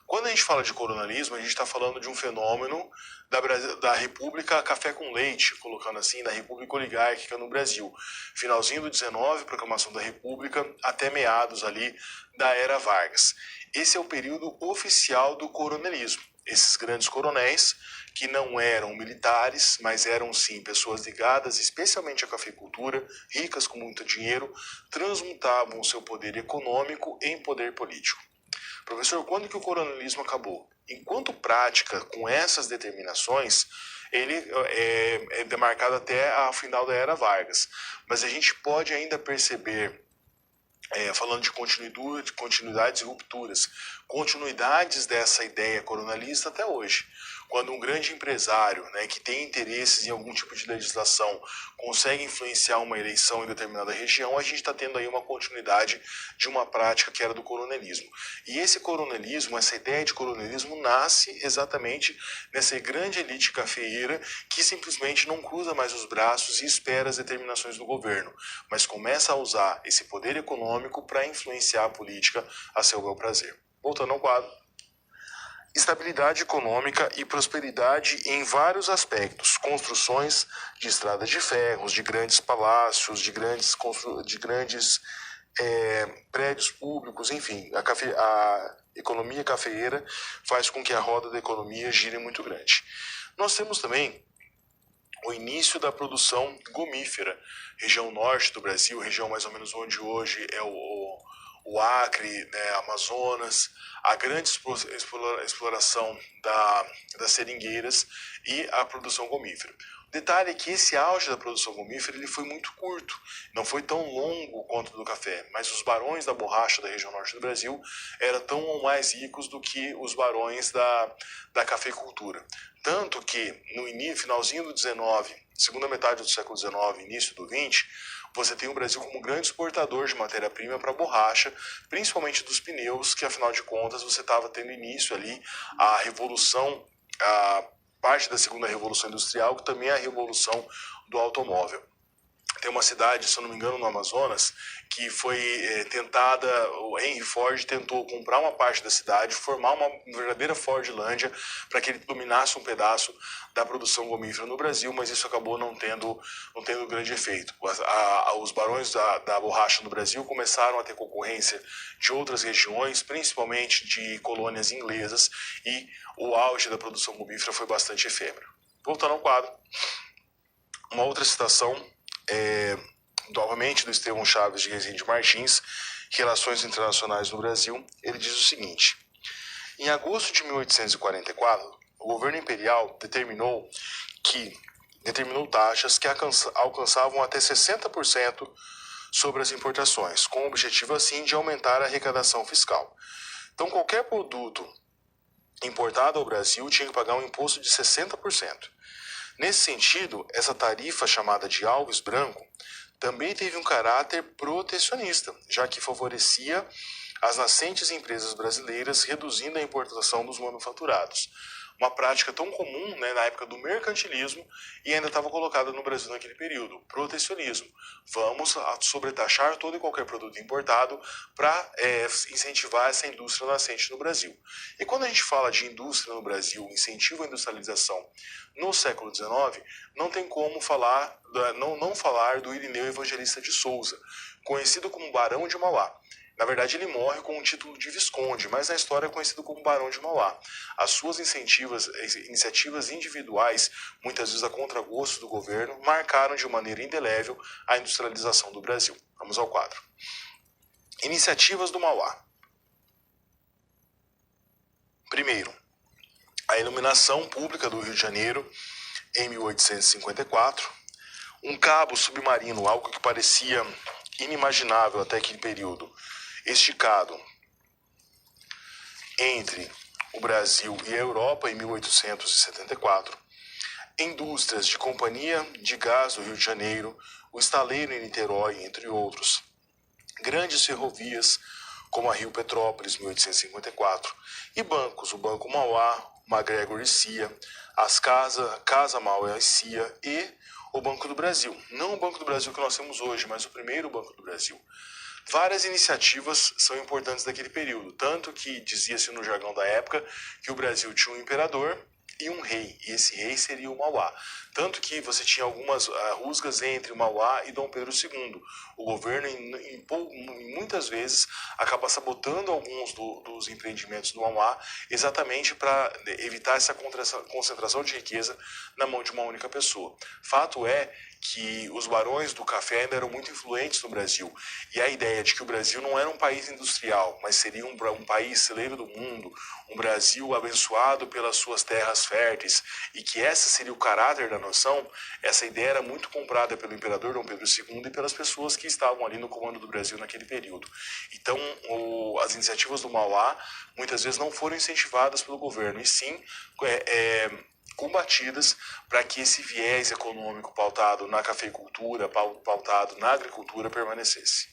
Quando a gente fala de coronelismo, a gente está falando de um fenômeno da República Café com Leite, colocando assim, da República Oligárquica no Brasil. Finalzinho do 19, proclamação da República, até meados ali da Era Vargas. Esse é o período oficial do coronelismo. Esses grandes coronéis, que não eram militares, mas eram sim pessoas ligadas especialmente à cafeicultura, ricas com muito dinheiro, transmutavam o seu poder econômico em poder político. Professor, quando que o coronelismo acabou? Enquanto prática com essas determinações, ele é demarcado até a final da Era Vargas. Mas a gente pode ainda perceber, falando de continuidades e rupturas, continuidades dessa ideia coronelista até hoje. Quando um grande empresário, né, que tem interesses em algum tipo de legislação consegue influenciar uma eleição em determinada região, a gente está tendo aí uma continuidade de uma prática que era do coronelismo. E esse coronelismo, essa ideia de coronelismo nasce exatamente nessa grande elite cafeeira que simplesmente não cruza mais os braços e espera as determinações do governo, mas começa a usar esse poder econômico para influenciar a política a seu bel prazer. Voltando ao quadro. estabilidade econômica e prosperidade em vários aspectos, construções de estradas de ferros, de grandes palácios, de grandes prédios públicos, enfim, a economia cafeeira faz com que a roda da economia gire muito grande. Nós temos também o início da produção gomífera, região norte do Brasil, região mais ou menos onde hoje é o Acre, né, Amazonas, a grande exploração das seringueiras e a produção gomífera. O detalhe é que esse auge da produção gomífera ele foi muito curto, não foi tão longo quanto do café, mas os barões da borracha da região norte do Brasil eram tão ou mais ricos do que os barões da cafeicultura. Tanto que no finalzinho do 19, segunda metade do século 19, início do 20, você tem o Brasil como grande exportador de matéria-prima para borracha, principalmente dos pneus, que afinal de contas você estava tendo início ali a revolução, parte da segunda revolução industrial, que também é a revolução do automóvel. Tem uma cidade, se eu não me engano, no Amazonas, que foi tentada, o Henry Ford tentou comprar uma parte da cidade, formar uma verdadeira Fordlândia para que ele dominasse um pedaço da produção gomífera no Brasil, mas isso acabou não tendo grande efeito. Os barões da borracha no Brasil começaram a ter concorrência de outras regiões, principalmente de colônias inglesas, e o auge da produção gomífera foi bastante efêmero. Voltando ao quadro, uma outra citação novamente do Estevão Chaves de Rezende Martins, Relações Internacionais no Brasil. Ele diz o seguinte: em agosto de 1844, o governo imperial determinou taxas que alcançavam até 60% sobre as importações, com o objetivo assim de aumentar a arrecadação fiscal. Então qualquer produto importado ao Brasil tinha que pagar um imposto de 60%. Nesse sentido, essa tarifa chamada de Alves Branco também teve um caráter protecionista, já que favorecia as nascentes empresas brasileiras, reduzindo a importação dos manufaturados. Uma prática tão comum, né, na época do mercantilismo e ainda estava colocada no Brasil naquele período, protecionismo. Vamos sobretaxar todo e qualquer produto importado para incentivar essa indústria nascente no Brasil. E quando a gente fala de indústria no Brasil, incentivo à industrialização no século XIX, não tem como não falar do Irineu Evangelista de Souza, conhecido como Barão de Mauá. Na verdade, ele morre com o título de Visconde, mas na história é conhecido como Barão de Mauá. As suas iniciativas individuais, muitas vezes a contragosto do governo, marcaram de maneira indelével a industrialização do Brasil. Vamos ao quadro. Iniciativas do Mauá. Primeiro, a iluminação pública do Rio de Janeiro, em 1854. Um cabo submarino, algo que parecia inimaginável até aquele período, esticado entre o Brasil e a Europa em 1874, indústrias de Companhia de Gás do Rio de Janeiro, o estaleiro em Niterói, entre outros, grandes ferrovias como a Rio Petrópolis, 1854, e bancos, o Banco Mauá, MacGregor e Cia, Casa Mauá e Cia e o Banco do Brasil. Não o Banco do Brasil que nós temos hoje, mas o primeiro Banco do Brasil. Várias iniciativas são importantes daquele período, tanto que dizia-se no jargão da época que o Brasil tinha um imperador e um rei, e esse rei seria o Mauá. Tanto que você tinha algumas rusgas entre o Mauá e Dom Pedro II. O governo, muitas vezes, acaba sabotando alguns dos empreendimentos do Mauá, exatamente para evitar essa concentração de riqueza na mão de uma única pessoa. Fato é que os barões do café ainda eram muito influentes no Brasil, e a ideia de que o Brasil não era um país industrial, mas seria um país celeiro do mundo, um Brasil abençoado pelas suas terras férteis, e que esse seria o caráter da nação, essa ideia era muito comprada pelo imperador Dom Pedro II e pelas pessoas que estavam ali no comando do Brasil naquele período. Então, as iniciativas do Mauá muitas vezes não foram incentivadas pelo governo, e sim combatidas para que esse viés econômico pautado na cafeicultura, pautado na agricultura permanecesse.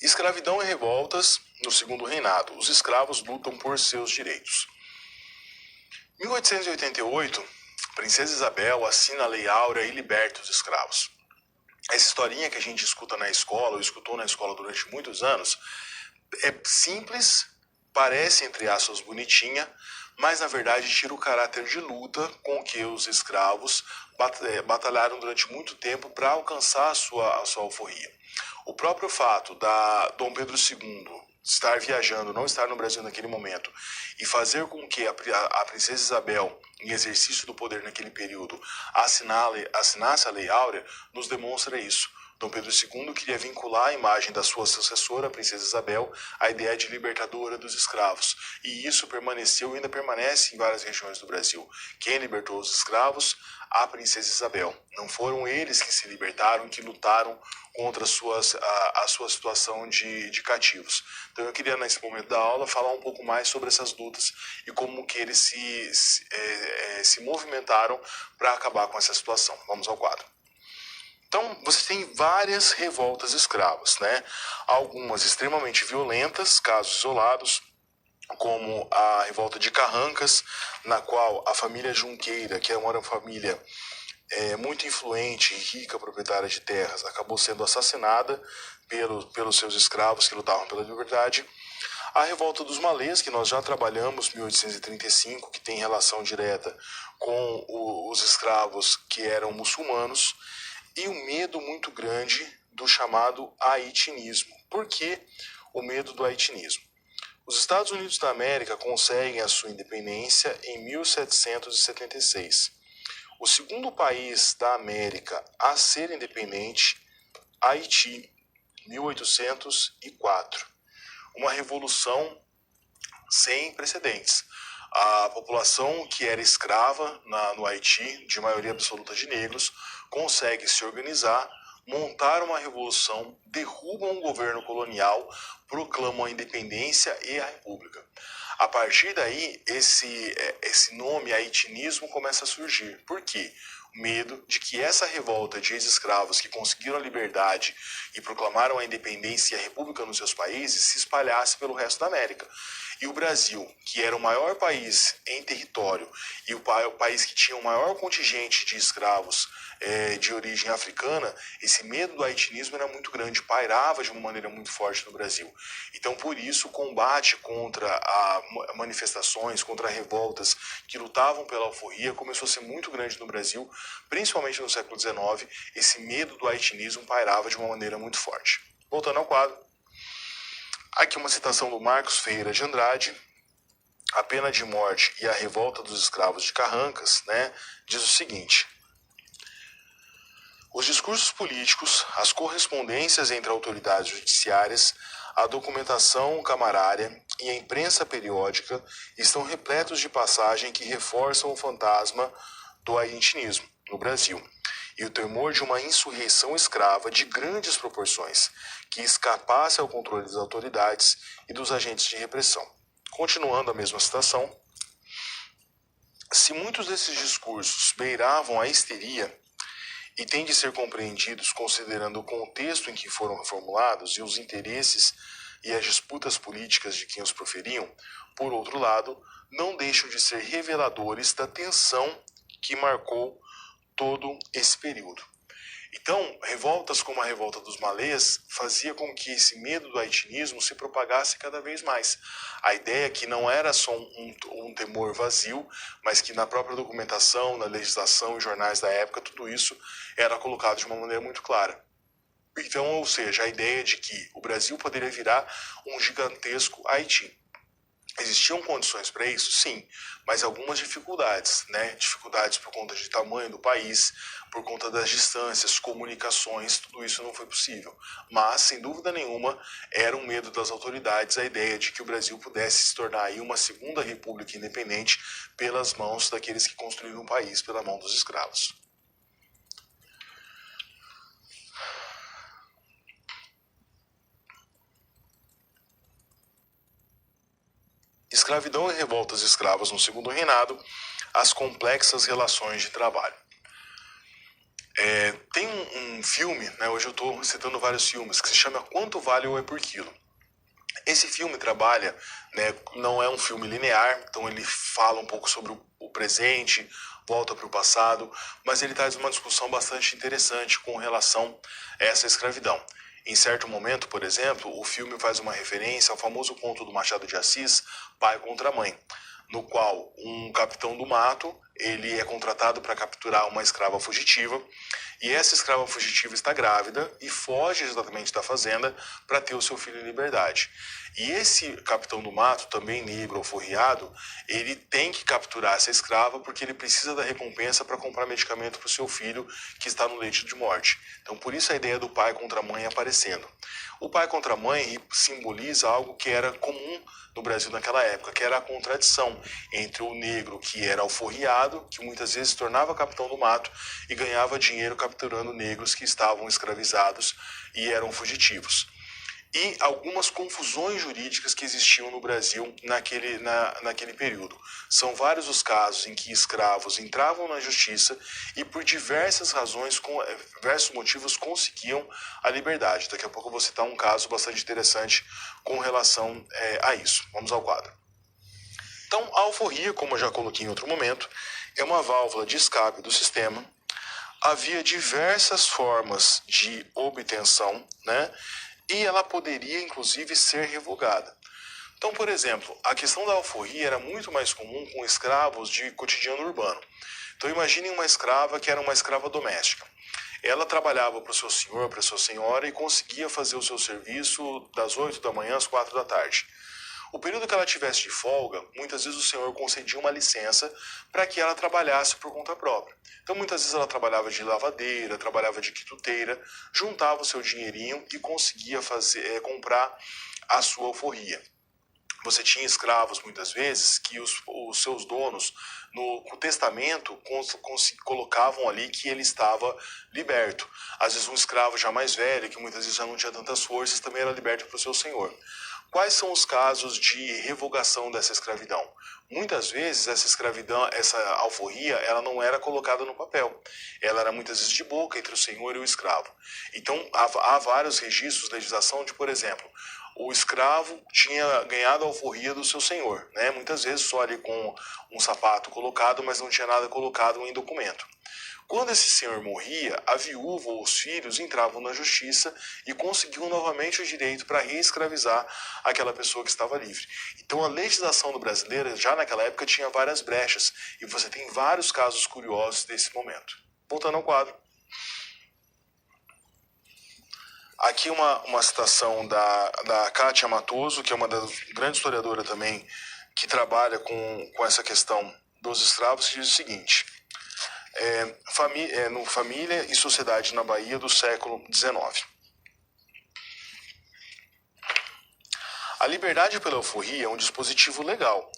Escravidão e revoltas no Segundo Reinado. Os escravos lutam por seus direitos. Em 1888, Princesa Isabel assina a Lei Áurea e liberta os escravos. essa historinha que a gente escuta na escola, ou escutou na escola durante muitos anos, é simples, parece, entre aspas, bonitinha, mas na verdade tira o caráter de luta com que os escravos batalharam durante muito tempo para alcançar a sua alforria. O próprio fato da Dom Pedro II estar viajando, não estar no Brasil naquele momento, e fazer com que a princesa Isabel, em exercício do poder naquele período, assinasse a Lei Áurea, nos demonstra isso. Dom Pedro II queria vincular a imagem da sua sucessora, a princesa Isabel, à ideia de libertadora dos escravos. E isso permaneceu e ainda permanece em várias regiões do Brasil. Quem libertou os escravos? A princesa Isabel. Não foram eles que se libertaram, que lutaram contra a sua situação de cativos. Então eu queria, nesse momento da aula, falar um pouco mais sobre essas lutas e como que eles se movimentaram para acabar com essa situação. Vamos ao quadro. Então, você tem várias revoltas escravas, né? Algumas extremamente violentas, casos isolados, como a revolta de Carrancas, na qual a família Junqueira, que é uma família muito influente e rica proprietária de terras, acabou sendo assassinada pelos seus escravos que lutavam pela liberdade. A revolta dos Malês, que nós já trabalhamos, 1835, que tem relação direta com os escravos que eram muçulmanos, e o medo muito grande do chamado haitianismo. Por que o medo do haitianismo? Os Estados Unidos da América conseguem a sua independência em 1776. O segundo país da América a ser independente, Haiti, 1804. Uma revolução sem precedentes. A população que era escrava no Haiti, de maioria absoluta de negros, consegue se organizar, montar uma revolução, derrubam o governo colonial, proclamam a independência e a república. A partir daí, esse nome haitianismo começa a surgir. Por quê? Medo de que essa revolta de ex-escravos que conseguiram a liberdade e proclamaram a independência e a república nos seus países se espalhasse pelo resto da América. E o Brasil, que era o maior país em território e o país que tinha o maior contingente de escravos de origem africana, esse medo do haitianismo era muito grande, pairava de uma maneira muito forte no Brasil. Então, por isso, o combate contra manifestações, contra revoltas que lutavam pela alforria começou a ser muito grande no Brasil, principalmente no século XIX. Esse medo do haitianismo pairava de uma maneira muito forte. Voltando ao quadro. Aqui uma citação do Marcos Ferreira de Andrade, A Pena de Morte e a Revolta dos Escravos de Carrancas, né, diz o seguinte: os discursos políticos, as correspondências entre autoridades judiciárias, a documentação camarária e a imprensa periódica estão repletos de passagem que reforçam o fantasma do haitianismo no Brasil e o temor de uma insurreição escrava de grandes proporções, que escapasse ao controle das autoridades e dos agentes de repressão. Continuando a mesma citação, se muitos desses discursos beiravam a histeria e têm de ser compreendidos considerando o contexto em que foram formulados e os interesses e as disputas políticas de quem os proferiam, por outro lado, não deixam de ser reveladores da tensão que marcou todo esse período. Então, revoltas como a revolta dos Malês fazia com que esse medo do haitianismo se propagasse cada vez mais. A ideia que não era só um temor vazio, mas que na própria documentação, na legislação e jornais da época, tudo isso era colocado de uma maneira muito clara. Então, ou seja, a ideia de que o Brasil poderia virar um gigantesco Haiti. Existiam condições para isso? Sim, mas algumas dificuldades, né? Dificuldades por conta de tamanho do país, por conta das distâncias, comunicações, tudo isso não foi possível. Mas, sem dúvida nenhuma, era um medo das autoridades a ideia de que o Brasil pudesse se tornar aí uma segunda república independente pelas mãos daqueles que construíram o país, pela mão dos escravos. Escravidão e revoltas escravas no Segundo Reinado, as complexas relações de trabalho. Tem um filme, né, hoje eu estou citando vários filmes, que se chama Quanto Vale o É por Quilo. Esse filme trabalha, né, não é um filme linear, então ele fala um pouco sobre o presente, volta para o passado, mas ele traz uma discussão bastante interessante com relação a essa escravidão. Em certo momento, por exemplo, o filme faz uma referência ao famoso conto do Machado de Assis, Pai contra Mãe, no qual um capitão do mato, ele é contratado para capturar uma escrava fugitiva, e essa escrava fugitiva está grávida e foge exatamente da fazenda para ter o seu filho em liberdade. E esse capitão do mato, também negro ou forriado, ele tem que capturar essa escrava porque ele precisa da recompensa para comprar medicamento para o seu filho que está no leito de morte. Então, por isso a ideia do pai contra a mãe aparecendo. O pai contra a mãe simboliza algo que era comum no Brasil naquela época, que era a contradição entre o negro que era alforriado, que muitas vezes se tornava capitão do mato e ganhava dinheiro capturando negros que estavam escravizados e eram fugitivos. E algumas confusões jurídicas que existiam no Brasil naquele período. São vários os casos em que escravos entravam na justiça e por diversas razões, diversos motivos, conseguiam a liberdade. Daqui a pouco eu vou citar um caso bastante interessante com relação a isso. Vamos ao quadro. Então, a alforria, como eu já coloquei em outro momento, é uma válvula de escape do sistema. Havia diversas formas de obtenção, né? E ela poderia, inclusive, ser revogada. Então, por exemplo, a questão da alforria era muito mais comum com escravos de cotidiano urbano. Então, imaginem uma escrava que era uma escrava doméstica. Ela trabalhava para o seu senhor, para a sua senhora e conseguia fazer o seu serviço das 8 da manhã às 4 da tarde. O período que ela tivesse de folga, muitas vezes o senhor concedia uma licença para que ela trabalhasse por conta própria. Então, muitas vezes ela trabalhava de lavadeira, trabalhava de quituteira, juntava o seu dinheirinho e conseguia comprar a sua alforria. Você tinha escravos, muitas vezes, que os seus donos, no testamento, colocavam ali que ele estava liberto. Às vezes um escravo já mais velho, que muitas vezes já não tinha tantas forças, também era liberto para o seu senhor. Quais são os casos de revogação dessa escravidão? Muitas vezes essa escravidão, essa alforria, ela não era colocada no papel. Ela era muitas vezes de boca entre o senhor e o escravo. Então há vários registros de legislação de, por exemplo, o escravo tinha ganhado a alforria do seu senhor, né? Muitas vezes só ali com um sapato colocado, mas não tinha nada colocado em documento. Quando esse senhor morria, a viúva ou os filhos entravam na justiça e conseguiam novamente o direito para reescravizar aquela pessoa que estava livre. Então a legislação brasileira já naquela época tinha várias brechas e você tem vários casos curiosos desse momento. Voltando ao quadro. Aqui uma citação da Kátia Matoso, que é uma das grandes historiadoras também, que trabalha com essa questão dos escravos, que diz o seguinte: no Família e Sociedade na Bahia do século XIX. A liberdade pela alforria é um dispositivo legal.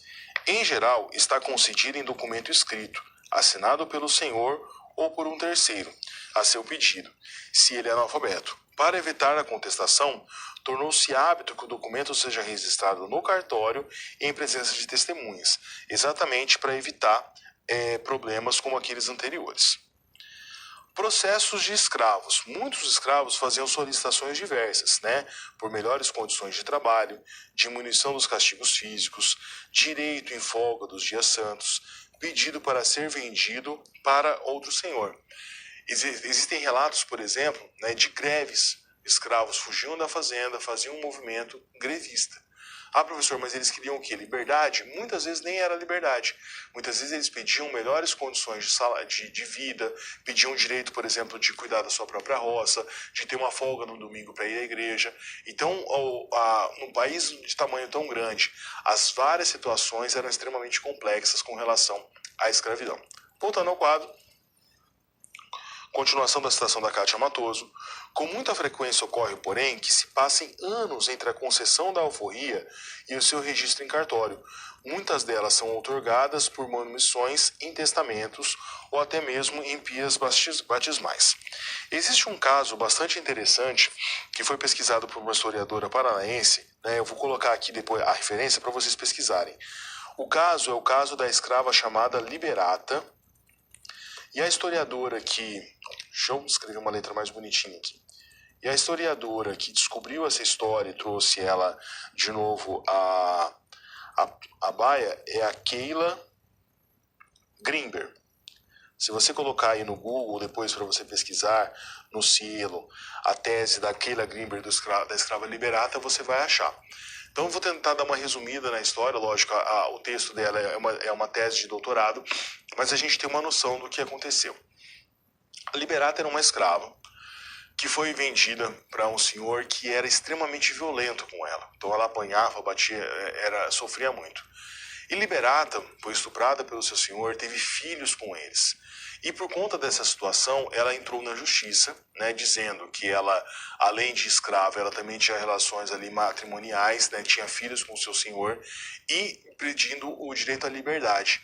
Em geral, está concedida em documento escrito, assinado pelo senhor ou por um terceiro, a seu pedido, se ele é analfabeto. Para evitar a contestação, tornou-se hábito que o documento seja registrado no cartório em presença de testemunhas, exatamente para evitar problemas como aqueles anteriores. Processos de escravos. Muitos escravos faziam solicitações diversas, né? Por melhores condições de trabalho, diminuição dos castigos físicos, direito em folga dos dias santos, pedido para ser vendido para outro senhor. Existem relatos, por exemplo, né, de greves. Escravos fugiam da fazenda, faziam um movimento grevista. Ah, professor, mas eles queriam o quê? Liberdade? Muitas vezes nem era liberdade. Muitas vezes eles pediam melhores condições de vida, pediam o direito, por exemplo, de cuidar da sua própria roça, de ter uma folga no domingo para ir à igreja. Então, num país de tamanho tão grande, as várias situações eram extremamente complexas com relação à escravidão. Voltando ao quadro. Continuação da citação da Kátia Matoso. Com muita frequência ocorre, porém, que se passem anos entre a concessão da alforria e o seu registro em cartório. Muitas delas são outorgadas por manumissões em testamentos ou até mesmo em pias batismais. Existe um caso bastante interessante que foi pesquisado por uma historiadora paranaense, né? Eu vou colocar aqui depois a referência para vocês pesquisarem. O caso é o caso da escrava chamada Liberata. E a historiadora que... Deixa eu escrever uma letra mais bonitinha aqui. E a historiadora que descobriu essa história e trouxe ela de novo à baia é a Keila Grimber. Se você colocar aí no Google, depois para você pesquisar no Cielo, a tese da Keila Greenberg da escrava liberata, você vai achar. Então eu vou tentar dar uma resumida na história, lógico, o texto dela é uma tese de doutorado, mas a gente tem uma noção do que aconteceu. A liberata era uma escrava que foi vendida para um senhor que era extremamente violento com ela. Então ela apanhava, batia, sofria muito. E Liberata foi estuprada pelo seu senhor, teve filhos com eles. E por conta dessa situação, ela entrou na justiça, né, dizendo que ela, além de escrava, ela também tinha relações ali matrimoniais, né, tinha filhos com o seu senhor, e pedindo o direito à liberdade.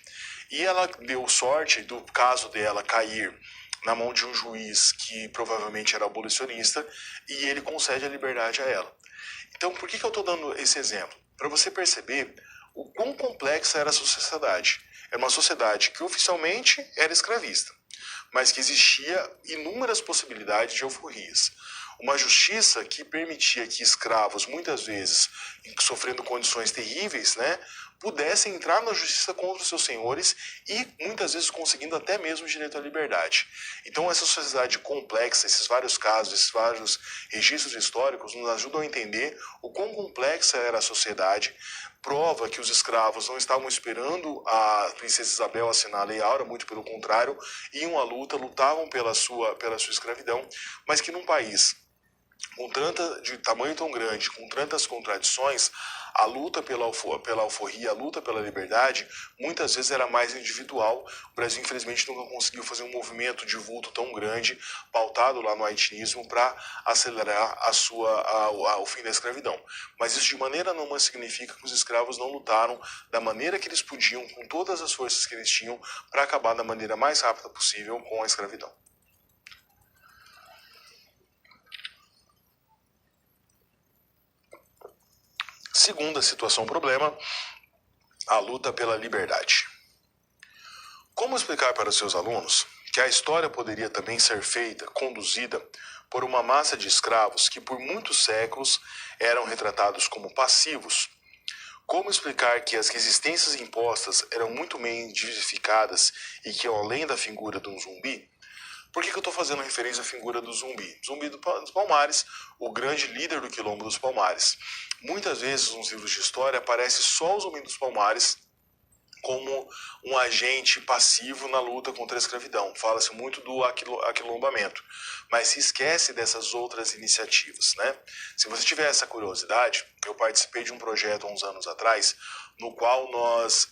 E ela deu sorte do caso dela cair na mão de um juiz que provavelmente era abolicionista, e ele concede a liberdade a ela. Então, por que eu estou dando esse exemplo? Para você perceber o quão complexa era essa sociedade. Era uma sociedade que oficialmente era escravista, mas que existia inúmeras possibilidades de alforrias. Uma justiça que permitia que escravos, muitas vezes sofrendo condições terríveis, né, pudessem entrar na justiça contra os seus senhores e muitas vezes conseguindo até mesmo o direito à liberdade. Então essa sociedade complexa, esses vários casos, esses vários registros históricos nos ajudam a entender o quão complexa era a sociedade. Prova que os escravos não estavam esperando a princesa Isabel assinar a Lei Áurea, muito pelo contrário, iam à luta, lutavam pela sua escravidão, mas que num país de tamanho tão grande, com tantas contradições, a luta pela alforria, a luta pela liberdade, muitas vezes era mais individual. O Brasil, infelizmente, nunca conseguiu fazer um movimento de vulto tão grande, pautado lá no haitianismo, para acelerar o fim da escravidão. Mas isso de maneira nenhuma significa que os escravos não lutaram da maneira que eles podiam, com todas as forças que eles tinham, para acabar da maneira mais rápida possível com a escravidão. Segunda situação problema, a luta pela liberdade. Como explicar para os seus alunos que a história poderia também ser feita, conduzida por uma massa de escravos que por muitos séculos eram retratados como passivos? Como explicar que as resistências impostas eram muito bem diversificadas e que, além da figura de um zumbi, por que eu estou fazendo referência à figura do Zumbi? Zumbi dos Palmares, o grande líder do Quilombo dos Palmares. Muitas vezes nos livros de história aparece só o Zumbi dos Palmares como um agente passivo na luta contra a escravidão. Fala-se muito do aquilombamento, mas se esquece dessas outras iniciativas, né? Se você tiver essa curiosidade, eu participei de um projeto há uns anos atrás, no qual nós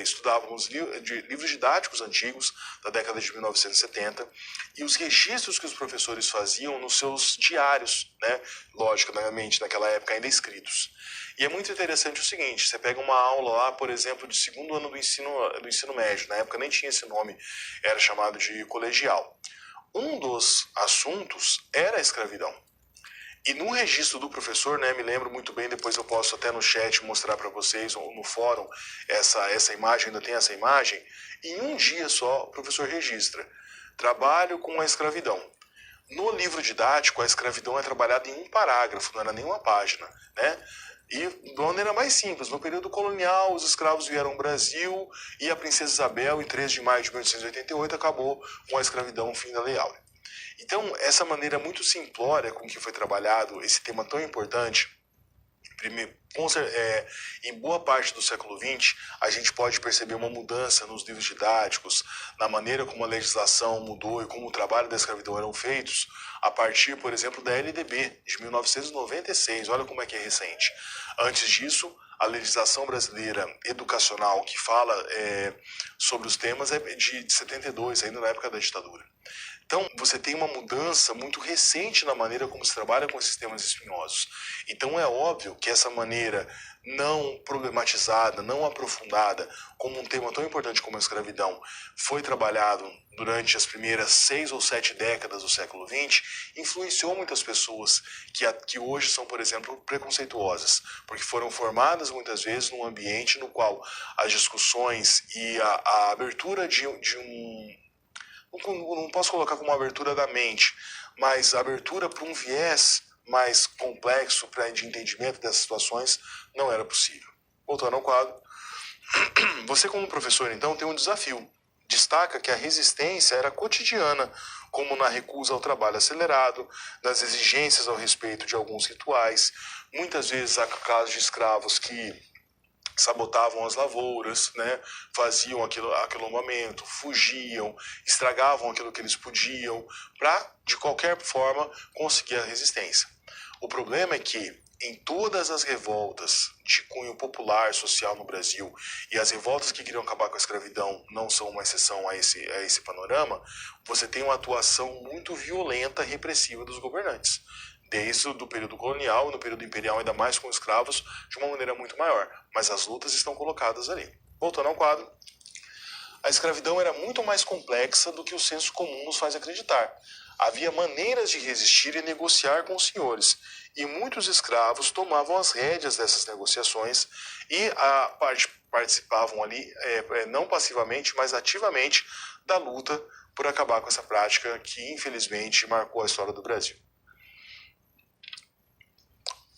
estudávamos livros didáticos antigos da década de 1970 e os registros que os professores faziam nos seus diários, né? Logicamente, naquela época ainda escritos. E é muito interessante o seguinte, você pega uma aula lá, por exemplo, de segundo ano do ensino médio, na época nem tinha esse nome, era chamado de colegial. Um dos assuntos era a escravidão. E no registro do professor, né, me lembro muito bem, depois eu posso até no chat mostrar para vocês, ou no fórum, essa imagem, ainda tem essa imagem, em um dia só o professor registra, trabalho com a escravidão. No livro didático, a escravidão é trabalhada em um parágrafo, não era nem uma página, né? E de maneira mais simples, no período colonial, os escravos vieram ao Brasil e a princesa Isabel, em 3 de maio de 1888, acabou com a escravidão, fim da Lei Áurea. Então, essa maneira muito simplória com que foi trabalhado esse tema tão importante, em boa parte do século XX, a gente pode perceber uma mudança nos livros didáticos, na maneira como a legislação mudou e como o trabalho da escravidão eram feitos, a partir, por exemplo, da LDB, de 1996. Olha como é que é recente. Antes disso, a legislação brasileira educacional que fala sobre os temas é de 72, ainda na época da ditadura. Então, você tem uma mudança muito recente na maneira como se trabalha com esses temas espinhosos. Então, é óbvio que essa maneira não problematizada, não aprofundada, como um tema tão importante como a escravidão, foi trabalhado durante as primeiras 6 ou 7 décadas do século XX, influenciou muitas pessoas que hoje são, por exemplo, preconceituosas, porque foram formadas muitas vezes num ambiente no qual as discussões e a abertura de um... Não posso colocar como uma abertura da mente, mas a abertura para um viés mais complexo de entendimento dessas situações não era possível. Voltando ao quadro, você como professor, então, tem um desafio Destaca que a resistência era cotidiana, como na recusa ao trabalho acelerado, nas exigências ao respeito de alguns rituais. Muitas vezes há casos de escravos que sabotavam as lavouras, né, faziam aquilombamento, fugiam, estragavam aquilo que eles podiam, para, de qualquer forma, conseguir a resistência. O problema é que, em todas as revoltas de cunho popular, social no Brasil, e as revoltas que queriam acabar com a escravidão não são uma exceção a esse panorama, você tem uma atuação muito violenta e repressiva dos governantes. Desde o período colonial, no período imperial, ainda mais com escravos, de uma maneira muito maior. Mas as lutas estão colocadas ali. Voltando ao quadro, a escravidão era muito mais complexa do que o senso comum nos faz acreditar. Havia maneiras de resistir e negociar com os senhores, e muitos escravos tomavam as rédeas dessas negociações e participavam ali, não passivamente, mas ativamente, da luta por acabar com essa prática que, infelizmente, marcou a história do Brasil.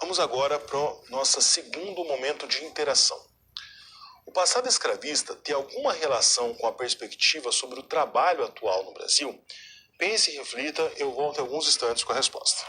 Vamos agora para o nosso segundo momento de interação. O passado escravista tem alguma relação com a perspectiva sobre o trabalho atual no Brasil? Pense e reflita, eu volto em alguns instantes com a resposta.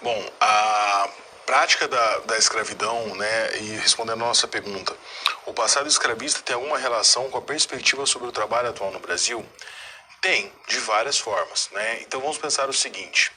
Bom, a prática da escravidão, né, e respondendo a nossa pergunta, o passado escravista tem alguma relação com a perspectiva sobre o trabalho atual no Brasil? Tem, de várias formas, né? Então vamos pensar o seguinte: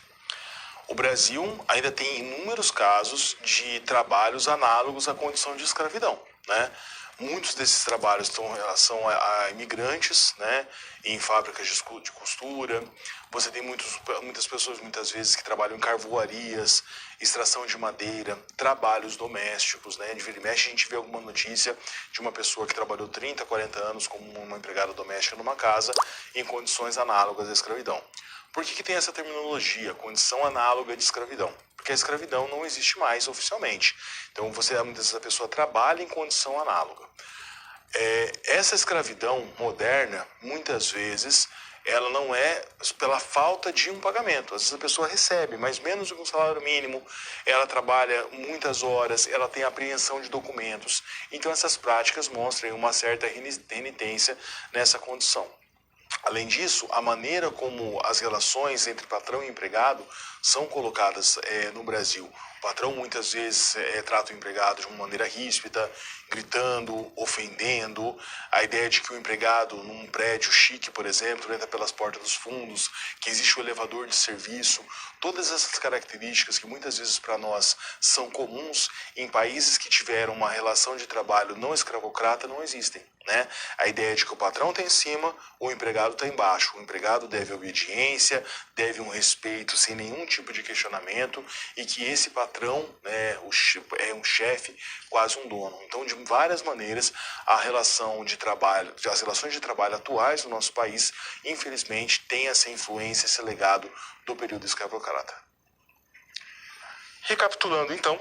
o Brasil ainda tem inúmeros casos de trabalhos análogos à condição de escravidão, né? Muitos desses trabalhos estão em relação a imigrantes, né? Em fábricas de costura. Você tem muitas pessoas, muitas vezes, que trabalham em carvoarias, extração de madeira, trabalhos domésticos, né? De vira e mexe a gente vê alguma notícia de uma pessoa que trabalhou 30, 40 anos como uma empregada doméstica numa casa em condições análogas à escravidão. Por que tem essa terminologia, condição análoga de escravidão? Porque a escravidão não existe mais oficialmente. Então, muitas vezes a pessoa trabalha em condição análoga. Essa escravidão moderna, muitas vezes, ela não é pela falta de um pagamento. Às vezes a pessoa recebe, mas menos do que um salário mínimo, ela trabalha muitas horas, ela tem apreensão de documentos. Então essas práticas mostram uma certa renitência nessa condição. Além disso, a maneira como as relações entre patrão e empregado são colocadas no Brasil. O patrão muitas vezes trata o empregado de uma maneira ríspida, gritando, ofendendo. A ideia de que o empregado num prédio chique, por exemplo, entra pelas portas dos fundos, que existe o elevador de serviço. Todas essas características que muitas vezes para nós são comuns em países que tiveram uma relação de trabalho não escravocrata não existem. Né? A ideia de que o patrão está em cima, o empregado está embaixo. O empregado deve obediência, deve um respeito sem nenhum tipo de questionamento e que esse patrão é um chefe, quase um dono. Então, de várias maneiras, as relações de trabalho atuais do nosso país, infelizmente, tem essa influência, esse legado do período escravocrata. Recapitulando, então,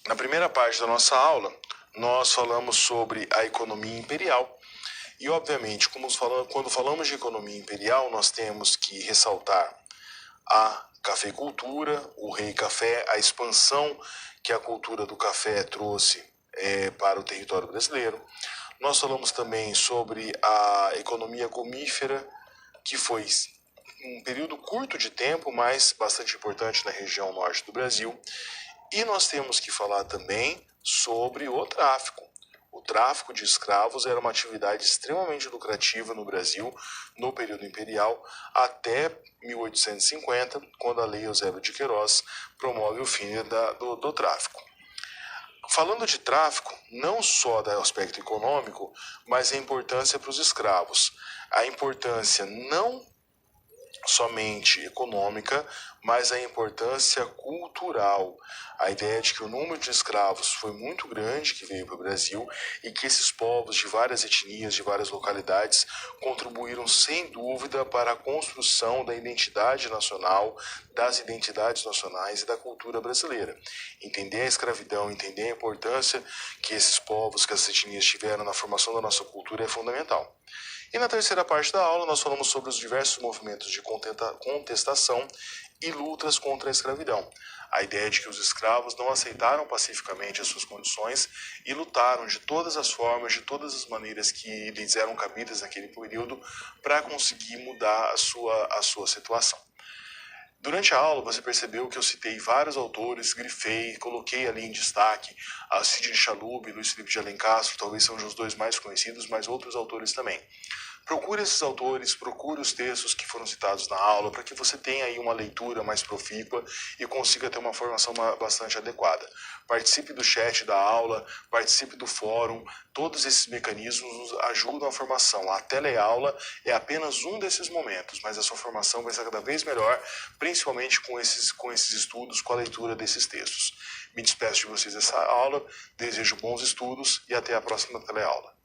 na primeira parte da nossa aula, nós falamos sobre a economia imperial e, obviamente, quando falamos de economia imperial, nós temos que ressaltar a cafeicultura, o rei café, a expansão que a cultura do café trouxe para o território brasileiro. Nós falamos também sobre a economia gomífera, que foi um período curto de tempo, mas bastante importante na região norte do Brasil. E nós temos que falar também sobre o tráfico. O tráfico de escravos era uma atividade extremamente lucrativa no Brasil no período imperial até 1850, quando a Lei Eusébio de Queiroz promove o fim do tráfico. Falando de tráfico, não só do aspecto econômico, mas a importância para os escravos. A importância não somente econômica, mas a importância cultural. A ideia de que o número de escravos foi muito grande que veio para o Brasil e que esses povos de várias etnias, de várias localidades, contribuíram sem dúvida para a construção da identidade nacional, das identidades nacionais e da cultura brasileira. Entender a escravidão, entender a importância que esses povos, que essas etnias tiveram na formação da nossa cultura é fundamental. E na terceira parte da aula nós falamos sobre os diversos movimentos de contestação e lutas contra a escravidão. A ideia de que os escravos não aceitaram pacificamente as suas condições e lutaram de todas as formas, de todas as maneiras que lhes eram cabidas naquele período para conseguir mudar a sua situação. Durante a aula você percebeu que eu citei vários autores, grifei, coloquei ali em destaque a Sidney Chalub e Luiz Felipe de Alencastro, talvez sejam os dois mais conhecidos, mas outros autores também. Procure esses autores, procure os textos que foram citados na aula, para que você tenha aí uma leitura mais profícua e consiga ter uma formação bastante adequada. Participe do chat da aula, participe do fórum, todos esses mecanismos nos ajudam a formação. A teleaula é apenas um desses momentos, mas a sua formação vai ser cada vez melhor, principalmente com esses estudos, com a leitura desses textos. Me despeço de vocês dessa aula, desejo bons estudos e até a próxima teleaula.